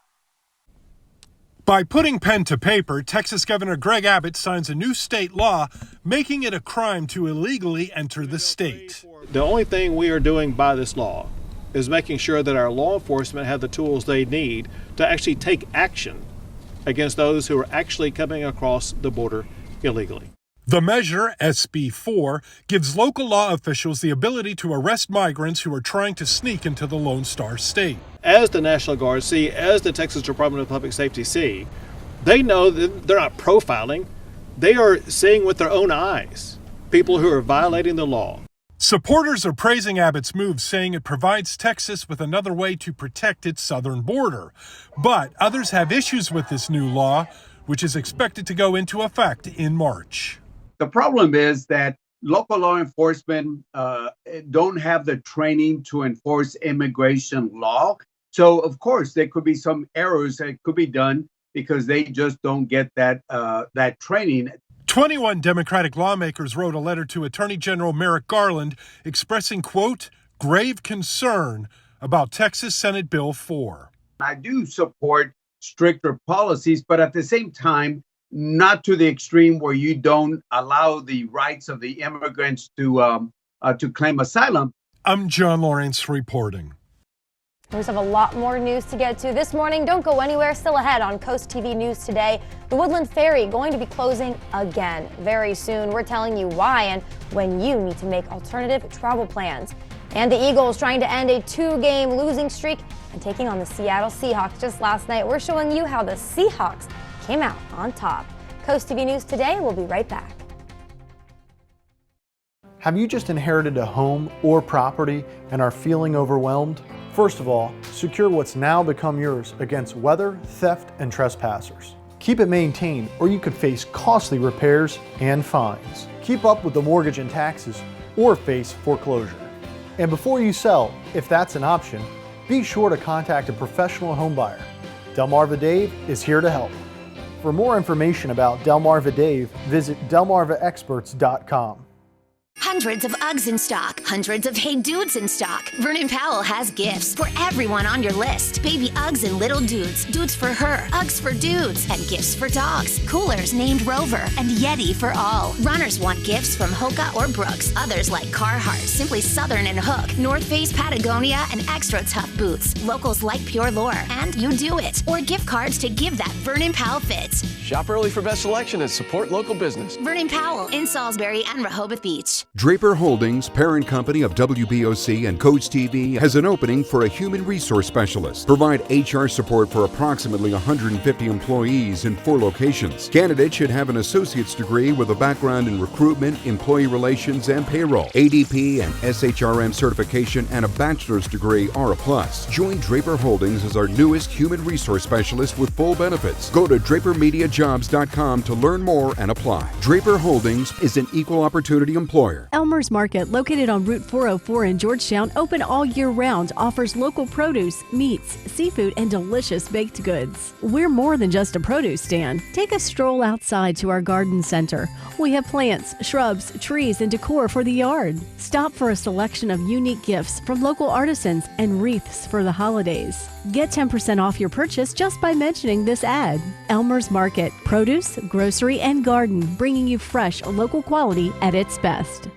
S1: By putting pen to paper, Texas Governor Greg Abbott signs a new state law making it a crime to illegally enter the state.
S5: The only thing we are doing by this law is making sure that our law enforcement have the tools they need to actually take action against those who are actually coming across the border illegally.
S1: The measure, SB 4, gives local law officials the ability to arrest migrants who are trying to sneak into the Lone Star State.
S5: As the National Guard see, as the Texas Department of Public Safety see, they know that they're not profiling. They are seeing with their own eyes people who are violating the law.
S1: Supporters are praising Abbott's move, saying it provides Texas with another way to protect its southern border. But others have issues with this new law, which is expected to go into effect in March.
S17: The problem is that local law enforcement don't have the training to enforce immigration law. So, of course, there could be some errors that could be done because they just don't get that training.
S1: 21 Democratic lawmakers wrote a letter to Attorney General Merrick Garland expressing, quote, grave concern about Texas Senate Bill 4.
S17: I do support stricter policies, but at the same time, not to the extreme where you don't allow the rights of the immigrants to claim asylum.
S1: I'm John Lawrence reporting.
S15: We have a lot more news to get to this morning. Don't go anywhere. Still ahead on Coast TV News today. The Woodland Ferry going to be closing again very soon. We're telling you why and when you need to make alternative travel plans. And the Eagles trying to end a 2-game losing streak and taking on the Seattle Seahawks just last night. We're showing you how the Seahawks came out on top. Coast TV News today. We'll be right back.
S18: Have you just inherited a home or property and are feeling overwhelmed? First of all, secure what's now become yours against weather, theft, and trespassers. Keep it maintained or you could face costly repairs and fines. Keep up with the mortgage and taxes or face foreclosure. And before you sell, if that's an option, be sure to contact a professional home buyer. Delmarva Dave is here to help. For more information about Delmarva Dave, visit delmarvaexperts.com.
S19: Hundreds of Uggs in stock, hundreds of Hey Dudes in stock. Vernon Powell has gifts for everyone on your list. Baby Uggs and little dudes, dudes for her, Uggs for dudes, and gifts for dogs. Coolers named Rover and Yeti for all. Runners want gifts from Hoka or Brooks. Others like Carhartt, Simply Southern and Hook, North Face, Patagonia, and Extra Tough boots. Locals like Pure Lore, and you do it. Or gift cards to give that Vernon Powell fit.
S20: Shop early for best selection and support local business.
S19: Vernon Powell in Salisbury and Rehoboth Beach.
S21: Draper Holdings, parent company of WBOC and CoastTV, has an opening for a human resource specialist. Provide HR support for approximately 150 employees in 4 locations. Candidates should have an associate's degree with a background in recruitment, employee relations, and payroll. ADP and SHRM certification and a bachelor's degree are a plus. Join Draper Holdings as our newest human resource specialist with full benefits. Go to drapermediajobs.com to learn more and apply. Draper Holdings is an equal opportunity employer.
S22: Elmer's Market, located on Route 404 in Georgetown, open all year round, offers local produce, meats, seafood, and delicious baked goods. We're more than just a produce stand. Take a stroll outside to our garden center. We have plants, shrubs, trees, and decor for the yard. Stop for a selection of unique gifts from local artisans and wreaths for the holidays. Get 10% off your purchase just by mentioning this ad. Elmer's Market, produce, grocery, and garden, bringing you fresh, local quality at its best.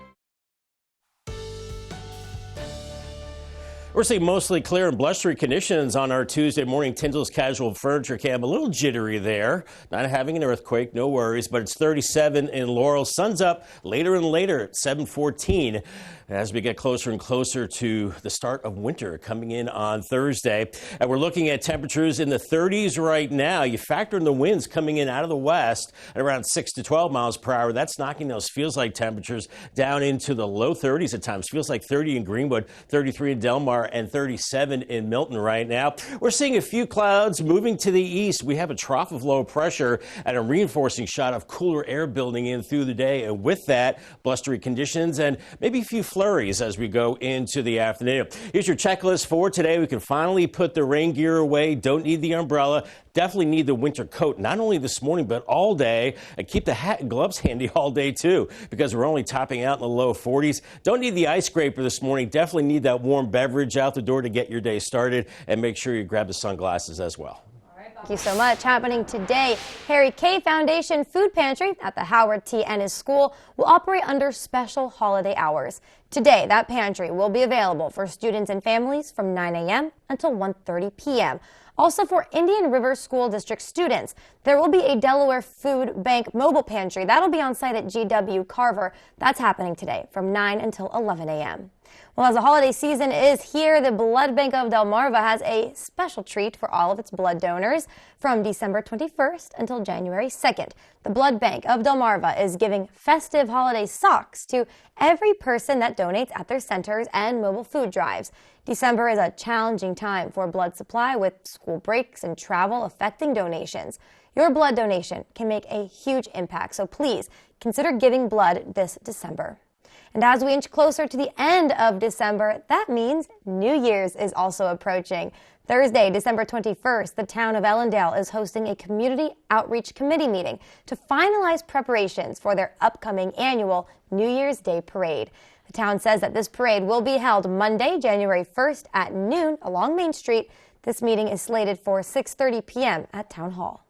S2: We're seeing mostly clear and blustery conditions on our Tuesday morning. Tyndall's Casual Furniture Cam, a little jittery there. Not having an earthquake, no worries, but it's 37 in Laurel. Sun's up later and later at 7:14 as we get closer and closer to the start of winter coming in on Thursday. And we're looking at temperatures in the 30s right now. You factor in the winds coming in out of the west at around 6 to 12 miles per hour. That's knocking those feels-like temperatures down into the low 30s at times. Feels like 30 in Greenwood, 33 in Del Mar, and 37 in Milton right now. We're seeing a few clouds moving to the east. We have a trough of low pressure and a reinforcing shot of cooler air building in through the day. And with that, blustery conditions and maybe a few flurries as we go into the afternoon. Here's your checklist for today. We can finally put the rain gear away. Don't need the umbrella. Definitely need the winter coat, not only this morning, but all day. And keep the hat and gloves handy all day, too, because we're only topping out in the low 40s. Don't need the ice scraper this morning. Definitely need that warm beverage out the door to get your day started. And make sure you grab the sunglasses as well.
S15: Thank you so much. Happening today, Harry K. Foundation Food Pantry at the Howard T. Ennis School will operate under special holiday hours. Today, that pantry will be available for students and families from 9 a.m. until 1:30 p.m. Also for Indian River School District students, there will be a Delaware Food Bank mobile pantry. That'll be on site at GW Carver. That's happening today from 9 until 11 a.m. Well, as the holiday season is here, the Blood Bank of Delmarva has a special treat for all of its blood donors. From December 21st until January 2nd, the Blood Bank of Delmarva is giving festive holiday socks to every person that donates at their centers and mobile food drives. December is a challenging time for blood supply with school breaks and travel affecting donations. Your blood donation can make a huge impact, so please consider giving blood this December. And as we inch closer to the end of December, that means New Year's is also approaching. Thursday, December 21st, the town of Ellendale is hosting a community outreach committee meeting to finalize preparations for their upcoming annual New Year's Day parade. The town says that this parade will be held Monday, January 1st at noon along Main Street. This meeting is slated for 6:30 p.m. at Town Hall.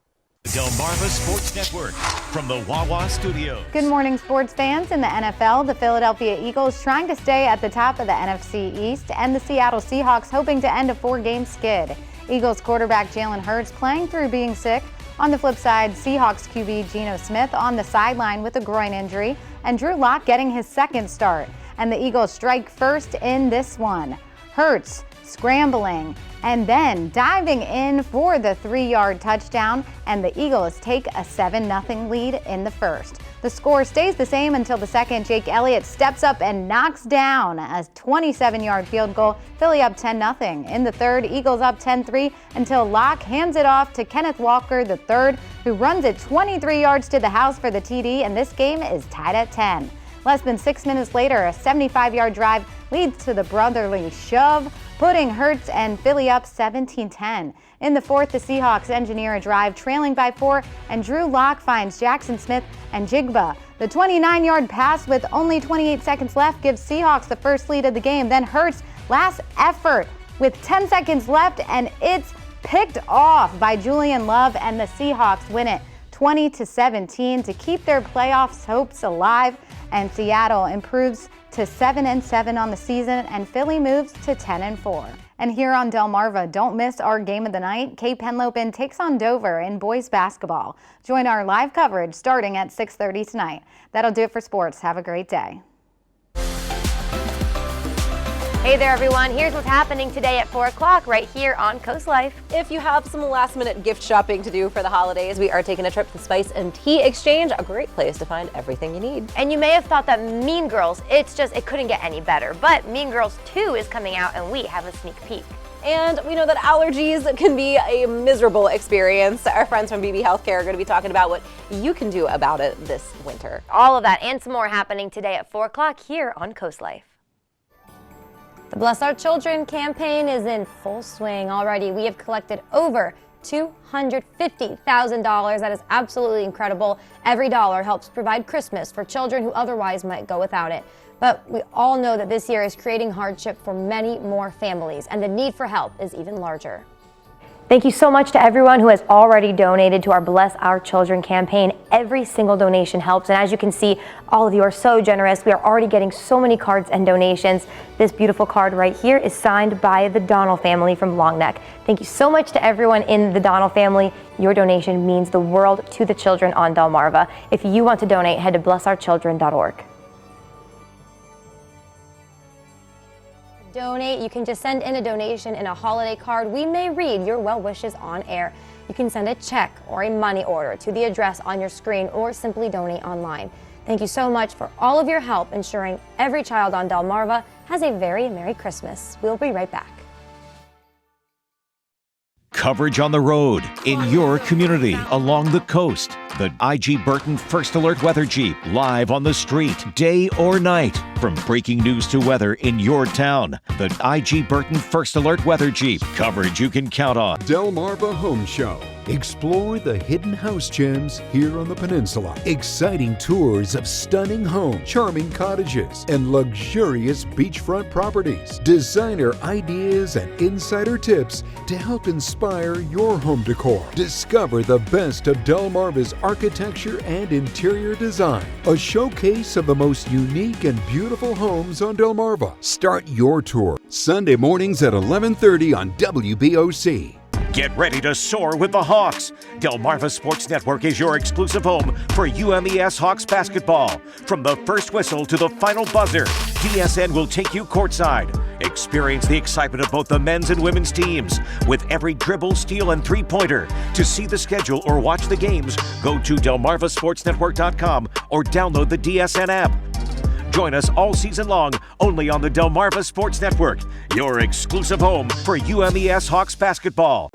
S4: Delmarva Sports Network from the Wawa Studios.
S7: Good morning, sports fans. In the NFL, the Philadelphia Eagles trying to stay at the top of the NFC East, and the Seattle Seahawks hoping to end a 4-game skid. Eagles quarterback Jalen Hurts playing through being sick. On the flip side, Seahawks QB Geno Smith on the sideline with a groin injury, and Drew Lock getting his second start. And the Eagles strike first in this one. Hurts scrambling and then diving in for the 3-yard touchdown, and the Eagles take a 7-0 lead in the first. The score stays the same until the second. Jake Elliott steps up and knocks down a 27-yard field goal. Philly up 10-0. In the third, Eagles up 10-3 until Locke hands it off to Kenneth Walker III, who runs it 23 yards to the house for the TD, and this game is tied at 10. Less than 6 minutes later, a 75-yard drive leads to the brotherly shove, putting Hurts and Philly up 17-10. In the fourth, the Seahawks engineer a drive trailing by 4, and Drew Lock finds Jackson Smith and Jigba. The 29-yard pass with only 28 seconds left gives Seahawks the first lead of the game. Then Hurts' last effort with 10 seconds left, and it's picked off by Julian Love, and the Seahawks win it 20-17 to keep their playoffs hopes alive. And Seattle improves to 7-7 on the season, and Philly moves to 10-4. And here on Delmarva, don't miss our game of the night. Cape Henlopen takes on Dover in boys basketball. Join our live coverage starting at 6:30 tonight. That'll do it for sports. Have a great day.
S15: Hey there, everyone. Here's what's happening today at 4 o'clock right here on Coast Life.
S8: If you have some last-minute gift shopping to do for the holidays, we are taking a trip to Spice and Tea Exchange, a great place to find everything you need.
S15: And you may have thought that Mean Girls, it couldn't get any better. But Mean Girls 2 is coming out, and we have a sneak peek.
S8: And we know that allergies can be a miserable experience. Our friends from BB Healthcare are going to be talking about what you can do about it this winter.
S15: All of that and some more happening today at 4 o'clock here on Coast Life. The Bless Our Children campaign is in full swing already. We have collected over $250,000. That is absolutely incredible. Every dollar helps provide Christmas for children who otherwise might go without it. But we all know that this year is creating hardship for many more families, and the need for help is even larger. Thank you so much to everyone who has already donated to our Bless Our Children campaign. Every single donation helps, and as you can see, all of you are so generous. We are already getting so many cards and donations. This beautiful card right here is signed by the Donnell family from Long Neck. Thank you so much to everyone in the Donnell family. Your donation means the world to the children on Delmarva. If you want to donate, head to blessourchildren.org. Donate, you can just send in a donation in a holiday card. We may read your well wishes on air. You can send a check or a money order to the address on your screen or simply donate online. Thank you so much for all of your help ensuring every child on Delmarva has a very Merry Christmas. We'll be right back.
S4: Coverage on the road, in your community, along the coast. The IG Burton First Alert Weather Jeep, live on the street, day or night. From breaking news to weather in your town, the IG Burton First Alert Weather Jeep. Coverage you can count on.
S21: Delmarva Home Show. Explore the hidden house gems here on the peninsula. Exciting tours of stunning homes, charming cottages, and luxurious beachfront properties. Designer ideas and insider tips to help inspire your home decor. Discover the best of Delmarva's architecture and interior design. A showcase of the most unique and beautiful homes on Delmarva. Start your tour Sunday mornings at 11:30 on WBOC.
S4: Get ready to soar with the Hawks. Delmarva Sports Network is your exclusive home for UMES Hawks basketball. From the first whistle to the final buzzer, DSN will take you courtside. Experience the excitement of both the men's and women's teams with every dribble, steal, and three-pointer. To see the schedule or watch the games, go to delmarvasportsnetwork.com or download the DSN app. Join us all season long, only on the Delmarva Sports Network, your exclusive home for UMES Hawks basketball.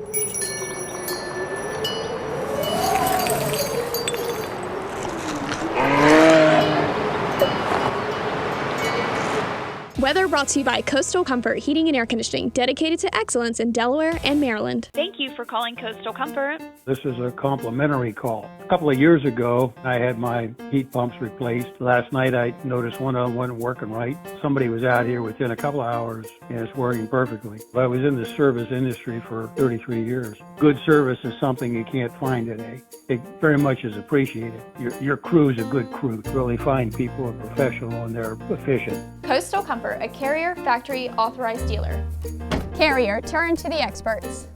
S10: Weather brought to you by Coastal Comfort Heating and Air Conditioning, dedicated to excellence in Delaware and Maryland.
S12: Thank you for calling Coastal Comfort.
S14: This is a complimentary call. A couple of years ago, I had my heat pumps replaced. Last night, I noticed one of them wasn't working right. Somebody was out here within a couple of hours, and it's working perfectly. I was in the service industry for 33 years. Good service is something you can't find today. It very much is appreciated. Your crew's a good crew. Really fine people are professional and they're efficient.
S10: Coastal Comfort, a Carrier factory authorized dealer. Carrier, turn to the experts.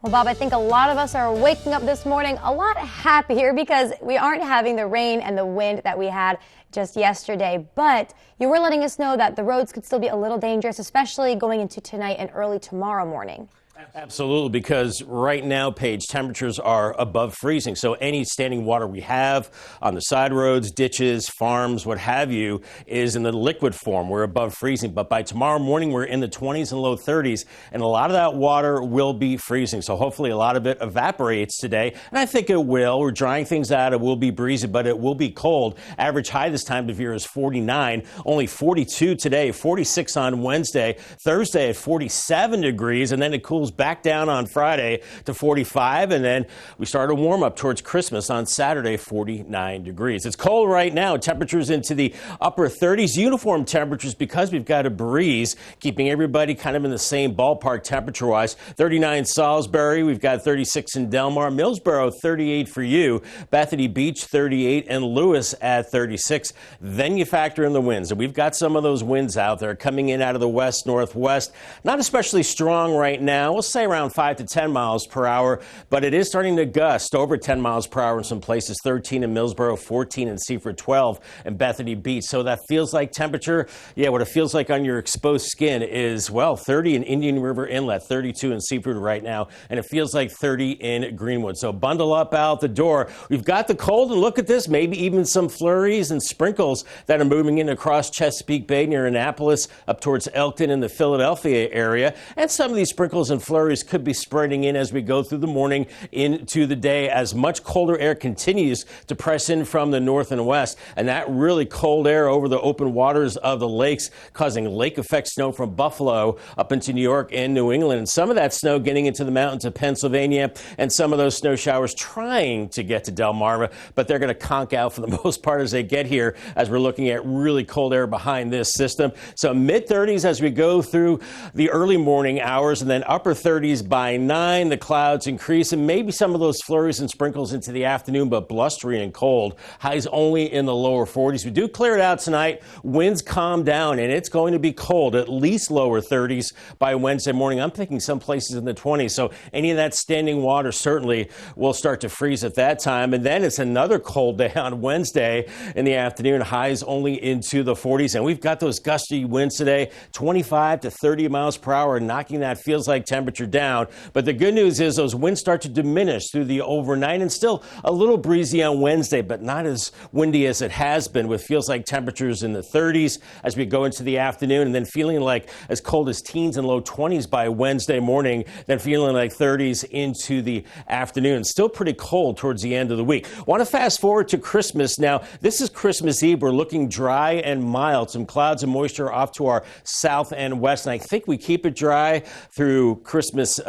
S15: Well, Bob, I think a lot of us are waking up this morning a lot happier because we aren't having the rain and the wind that we had just yesterday. But you were letting us know that the roads could still be a little dangerous, especially going into tonight and early tomorrow morning.
S2: Absolutely, because right now, Paige, temperatures are above freezing. So any standing water we have on the side roads, ditches, farms, what have you, is in the liquid form. We're above freezing. But by tomorrow morning, we're in the 20s and low 30s, and a lot of that water will be freezing. So hopefully a lot of it evaporates today, and I think it will. We're drying things out. It will be breezy, but it will be cold. Average high this time of year is 49, only 42 today, 46 on Wednesday, Thursday at 47 degrees, and then it cools back down on Friday to 45, and then we start a warm up towards Christmas on Saturday, 49 degrees. It's cold right now. Temperatures into the upper 30s, uniform temperatures because we've got a breeze, keeping everybody kind of in the same ballpark temperature wise. 39 Salisbury, we've got 36 in Delmar, Millsboro 38 for you, Bethany Beach 38, and Lewis at 36. Then you factor in the winds, and we've got some of those winds out there coming in out of the west northwest. Not especially strong right now. We'll say around 5 to 10 miles per hour, but it is starting to gust over 10 miles per hour in some places. 13 in Millsboro, 14 in Seaford, 12 in Bethany Beach. So that feels like temperature. Yeah, what it feels like on your exposed skin is, well, 30 in Indian River Inlet, 32 in Seaford right now, and it feels like 30 in Greenwood. So bundle up out the door. We've got the cold, and look at this, maybe even some flurries and sprinkles that are moving in across Chesapeake Bay near Annapolis up towards Elkton in the Philadelphia area. And some of these sprinkles and flurries could be spreading in as we go through the morning into the day as much colder air continues to press in from the north and west, and that really cold air over the open waters of the lakes causing lake effect snow from Buffalo up into New York and New England, and some of that snow getting into the mountains of Pennsylvania, and some of those snow showers trying to get to Delmarva, but they're going to conk out for the most part as they get here as we're looking at really cold air behind this system. So mid 30s as we go through the early morning hours, and then upper 30s by 9. The clouds increase and maybe some of those flurries and sprinkles into the afternoon, but blustery and cold. Highs only in the lower 40s. We do clear it out tonight. Winds calm down and it's going to be cold, at least lower 30s by Wednesday morning. I'm thinking some places in the 20s. So any of that standing water certainly will start to freeze at that time. And then it's another cold day on Wednesday in the afternoon. Highs only into the 40s. And we've got those gusty winds today, 25 to 30 miles per hour, knocking that feels like temperature down. But the good news is those winds start to diminish through the overnight, and still a little breezy on Wednesday, but not as windy as it has been, with feels like temperatures in the 30s as we go into the afternoon, and then feeling like as cold as teens and low 20s by Wednesday morning, then feeling like 30s into the afternoon. Still pretty cold towards the end of the week. Want to fast forward to Christmas now. This is Christmas Eve. We're looking dry and mild. Some clouds and moisture off to our south and west, and I think we keep it dry through Christmas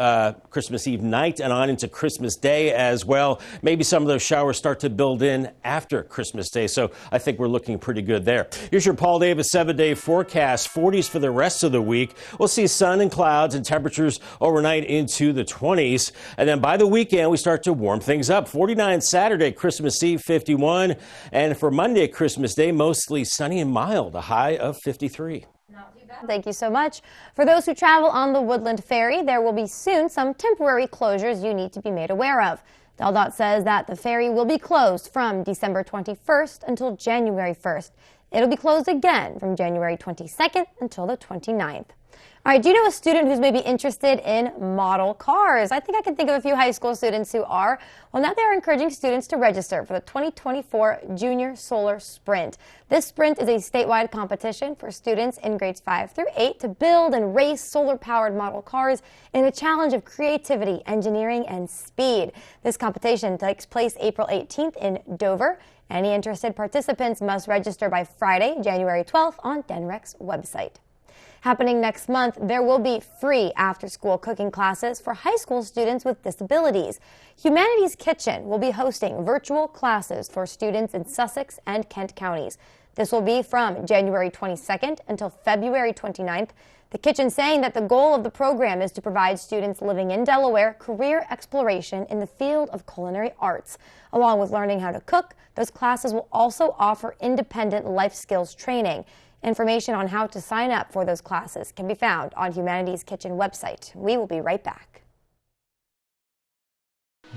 S2: Eve night and on into Christmas Day as well. Maybe some of those showers start to build in after Christmas Day, so I think we're looking pretty good there. Here's your Paul Davis 7-day forecast. 40s for the rest of the week. We'll see sun and clouds and temperatures overnight into the 20s, and then by the weekend we start to warm things up. 49 Saturday, Christmas Eve 51, and for Monday, Christmas Day, mostly sunny and mild, a high of 53.
S15: Thank you so much. For those who travel on the Woodland Ferry, there will be soon some temporary closures you need to be made aware of. DelDOT says that the ferry will be closed from December 21st until January 1st. It'll be closed again from January 22nd until the 29th. All right, do you know a student who's maybe interested in model cars? I think I can think of a few high school students who are. Well, now they're encouraging students to register for the 2024 Junior Solar Sprint. This sprint is a statewide competition for students in grades 5 through 8 to build and race solar-powered model cars in a challenge of creativity, engineering, and speed. This competition takes place April 18th in Dover. Any interested participants must register by Friday, January 12th on DENREC's website. Happening next month, there will be free after-school cooking classes for high school students with disabilities. Humanities Kitchen will be hosting virtual classes for students in Sussex and Kent counties. This will be from January 22nd until February 29th. The kitchen saying that the goal of the program is to provide students living in Delaware career exploration in the field of culinary arts. Along with learning how to cook, those classes will also offer independent life skills training. Information on how to sign up for those classes can be found on Humanities Kitchen website. We will be right back.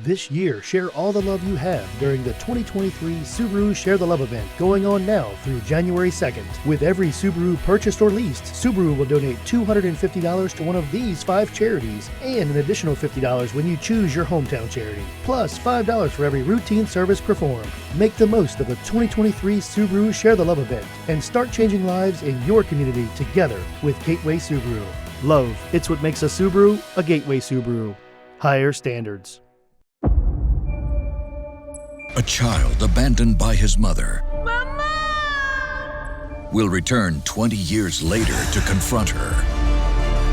S9: This year, share all the love you have during the 2023 Subaru Share the Love event going on now through January 2nd. With every Subaru purchased or leased, Subaru will donate $250 to one of these 5 charities and an additional $50 when you choose your hometown charity, plus $5 for every routine service performed. Make the most of the 2023 Subaru Share the Love event and start changing lives in your community together with Gateway Subaru. Love, it's what makes a Subaru a Gateway Subaru. Higher standards.
S16: A child abandoned by his mother will return 20 years later to confront her.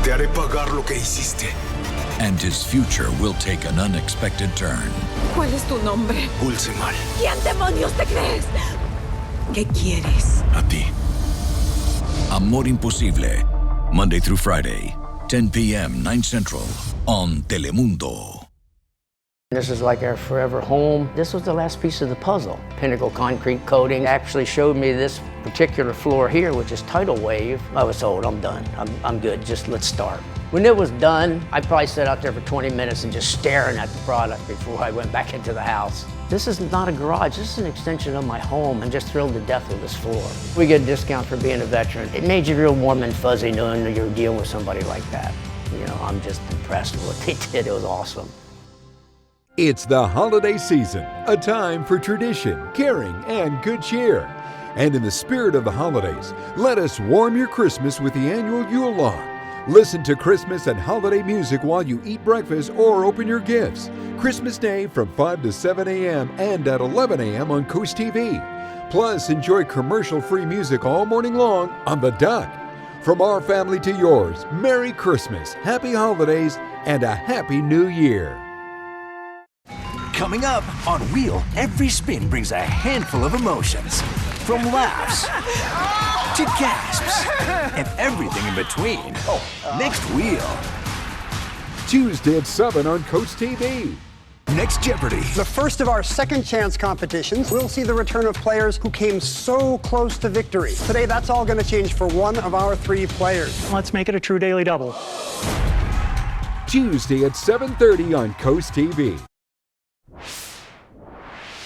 S23: Te haré pagar lo que hiciste.
S16: And his future will take an unexpected turn.
S24: ¿Cuál es tu nombre?
S23: Ulcemal.
S24: ¿Quién demonios te crees? ¿Qué quieres?
S23: A ti.
S16: Amor Imposible. Monday through Friday, 10 p.m., 9 Central, on Telemundo.
S25: This is like our forever home. This was the last piece of the puzzle. Pinnacle concrete coating actually showed me this particular floor here, which is tidal wave. I was told, I'm done. I'm good. Just let's start. When it was done, I probably sat out there for 20 minutes and just staring at the product before I went back into the house. This is not a garage. This is an extension of my home. I'm just thrilled to death with this floor. We get a discount for being a veteran. It made you real warm and fuzzy knowing that you're dealing with somebody like that. You know, I'm just impressed with what they did. It was awesome.
S21: It's the holiday season, a time for tradition, caring, and good cheer. And in the spirit of the holidays, let us warm your Christmas with the annual Yule Log. Listen to Christmas and holiday music while you eat breakfast or open your gifts. Christmas Day from 5 to 7 a.m. and at 11 a.m. on CoastTV. Plus, enjoy commercial-free music all morning long on The Duck. From our family to yours, Merry Christmas, Happy Holidays, and a Happy New Year.
S4: Coming up on Wheel, every spin brings a handful of emotions. From laughs to gasps and everything in between. Next Wheel.
S21: Tuesday at 7 on Coast TV.
S23: Next Jeopardy!
S3: The first of our second chance competitions, we'll see the return of players who came so close to victory. Today, that's all going to change for one of our 3 players.
S5: Let's make it a true daily double.
S21: Tuesday at 7:30 on Coast TV.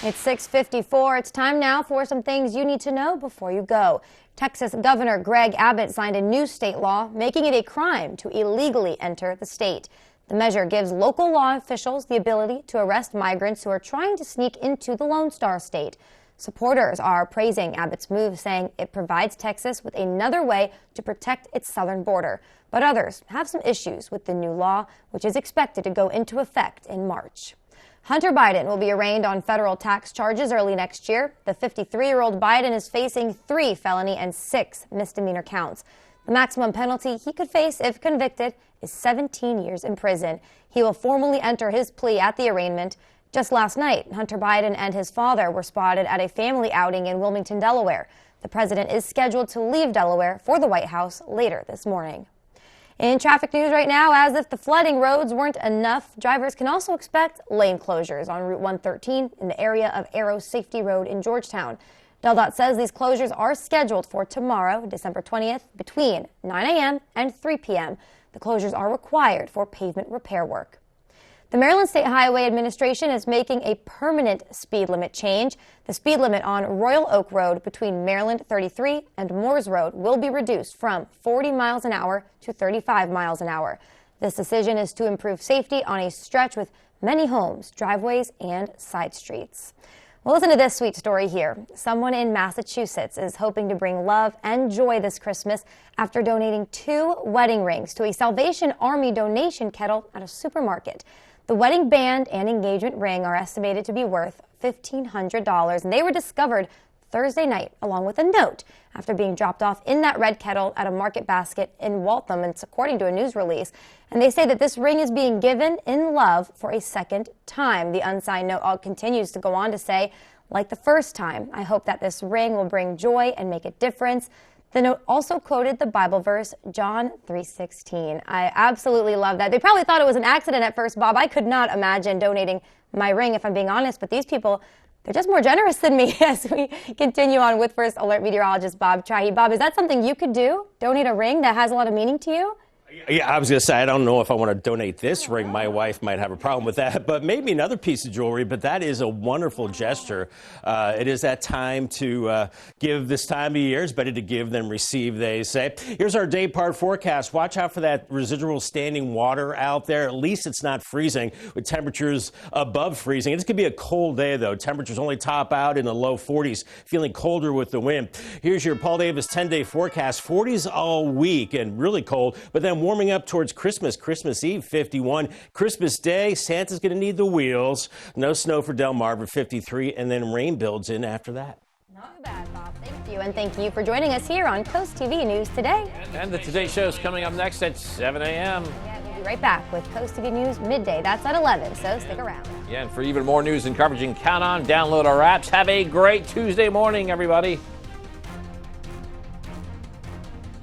S15: It's 6:54. It's time now for some things you need to know before you go. Texas Governor Greg Abbott signed a new state law making it a crime to illegally enter the state. The measure gives local law officials the ability to arrest migrants who are trying to sneak into the Lone Star State. Supporters are praising Abbott's move, saying it provides Texas with another way to protect its southern border. But others have some issues with the new law, which is expected to go into effect in March. Hunter Biden will be arraigned on federal tax charges early next year. The 53-year-old Biden is facing 3 felony and 6 misdemeanor counts. The maximum penalty he could face if convicted is 17 years in prison. He will formally enter his plea at the arraignment. Just last night, Hunter Biden and his father were spotted at a family outing in Wilmington, Delaware. The president is scheduled to leave Delaware for the White House later this morning. In traffic news right now, as if the flooding roads weren't enough, drivers can also expect lane closures on Route 113 in the area of Arrow Safety Road in Georgetown. DelDOT says these closures are scheduled for tomorrow, December 20th, between 9 a.m. and 3 p.m. The closures are required for pavement repair work. The Maryland State Highway Administration is making a permanent speed limit change. The speed limit on Royal Oak Road between Maryland 33 and Moores Road will be reduced from 40 miles an hour to 35 miles an hour. This decision is to improve safety on a stretch with many homes, driveways, and side streets. Well, listen to this sweet story here. Someone in Massachusetts is hoping to bring love and joy this Christmas after donating 2 wedding rings to a Salvation Army donation kettle at a supermarket. The wedding band and engagement ring are estimated to be worth $1,500, and they were discovered Thursday night along with a note after being dropped off in that red kettle at a market basket in Waltham. It's according to a news release. And they say that this ring is being given in love for a second time. The unsigned note continues to go on to say, like the first time, I hope that this ring will bring joy and make a difference. The note also quoted the Bible verse, John 3:16. I absolutely love that. They probably thought it was an accident at first, Bob. I could not imagine donating my ring, if I'm being honest, but these people, they're just more generous than me. As we continue on with First Alert meteorologist Bob Trahi. Bob, is that something you could do? Donate a ring that has a lot of meaning to you?
S2: Yeah, I was going to say, I don't know if I want to donate this ring. My wife might have a problem with that, but maybe another piece of jewelry. But that is a wonderful gesture. It is that time to give this time of year. It's better to give than receive, they say. Here's our day part forecast. Watch out for that residual standing water out there. At least it's not freezing with temperatures above freezing. It's going to be a cold day, though. Temperatures only top out in the low 40s, feeling colder with the wind. Here's your Paul Davis 10-day forecast. 40s all week and really cold, but then warming up towards Christmas. Christmas Eve, 51. Christmas Day, Santa's going to need the wheels. No snow for Delmarva, 53. And then rain builds in after that.
S15: Not too bad, Bob. Thank you. And thank you for joining us here on Coast TV News Today.
S6: And the Today Show is coming up next at 7 a.m.
S15: Yeah, we'll be right back with Coast TV News midday. That's at 11, so stick around.
S6: Yeah, and for even more news and coverage, you can count on, download our apps. Have a great Tuesday morning, everybody.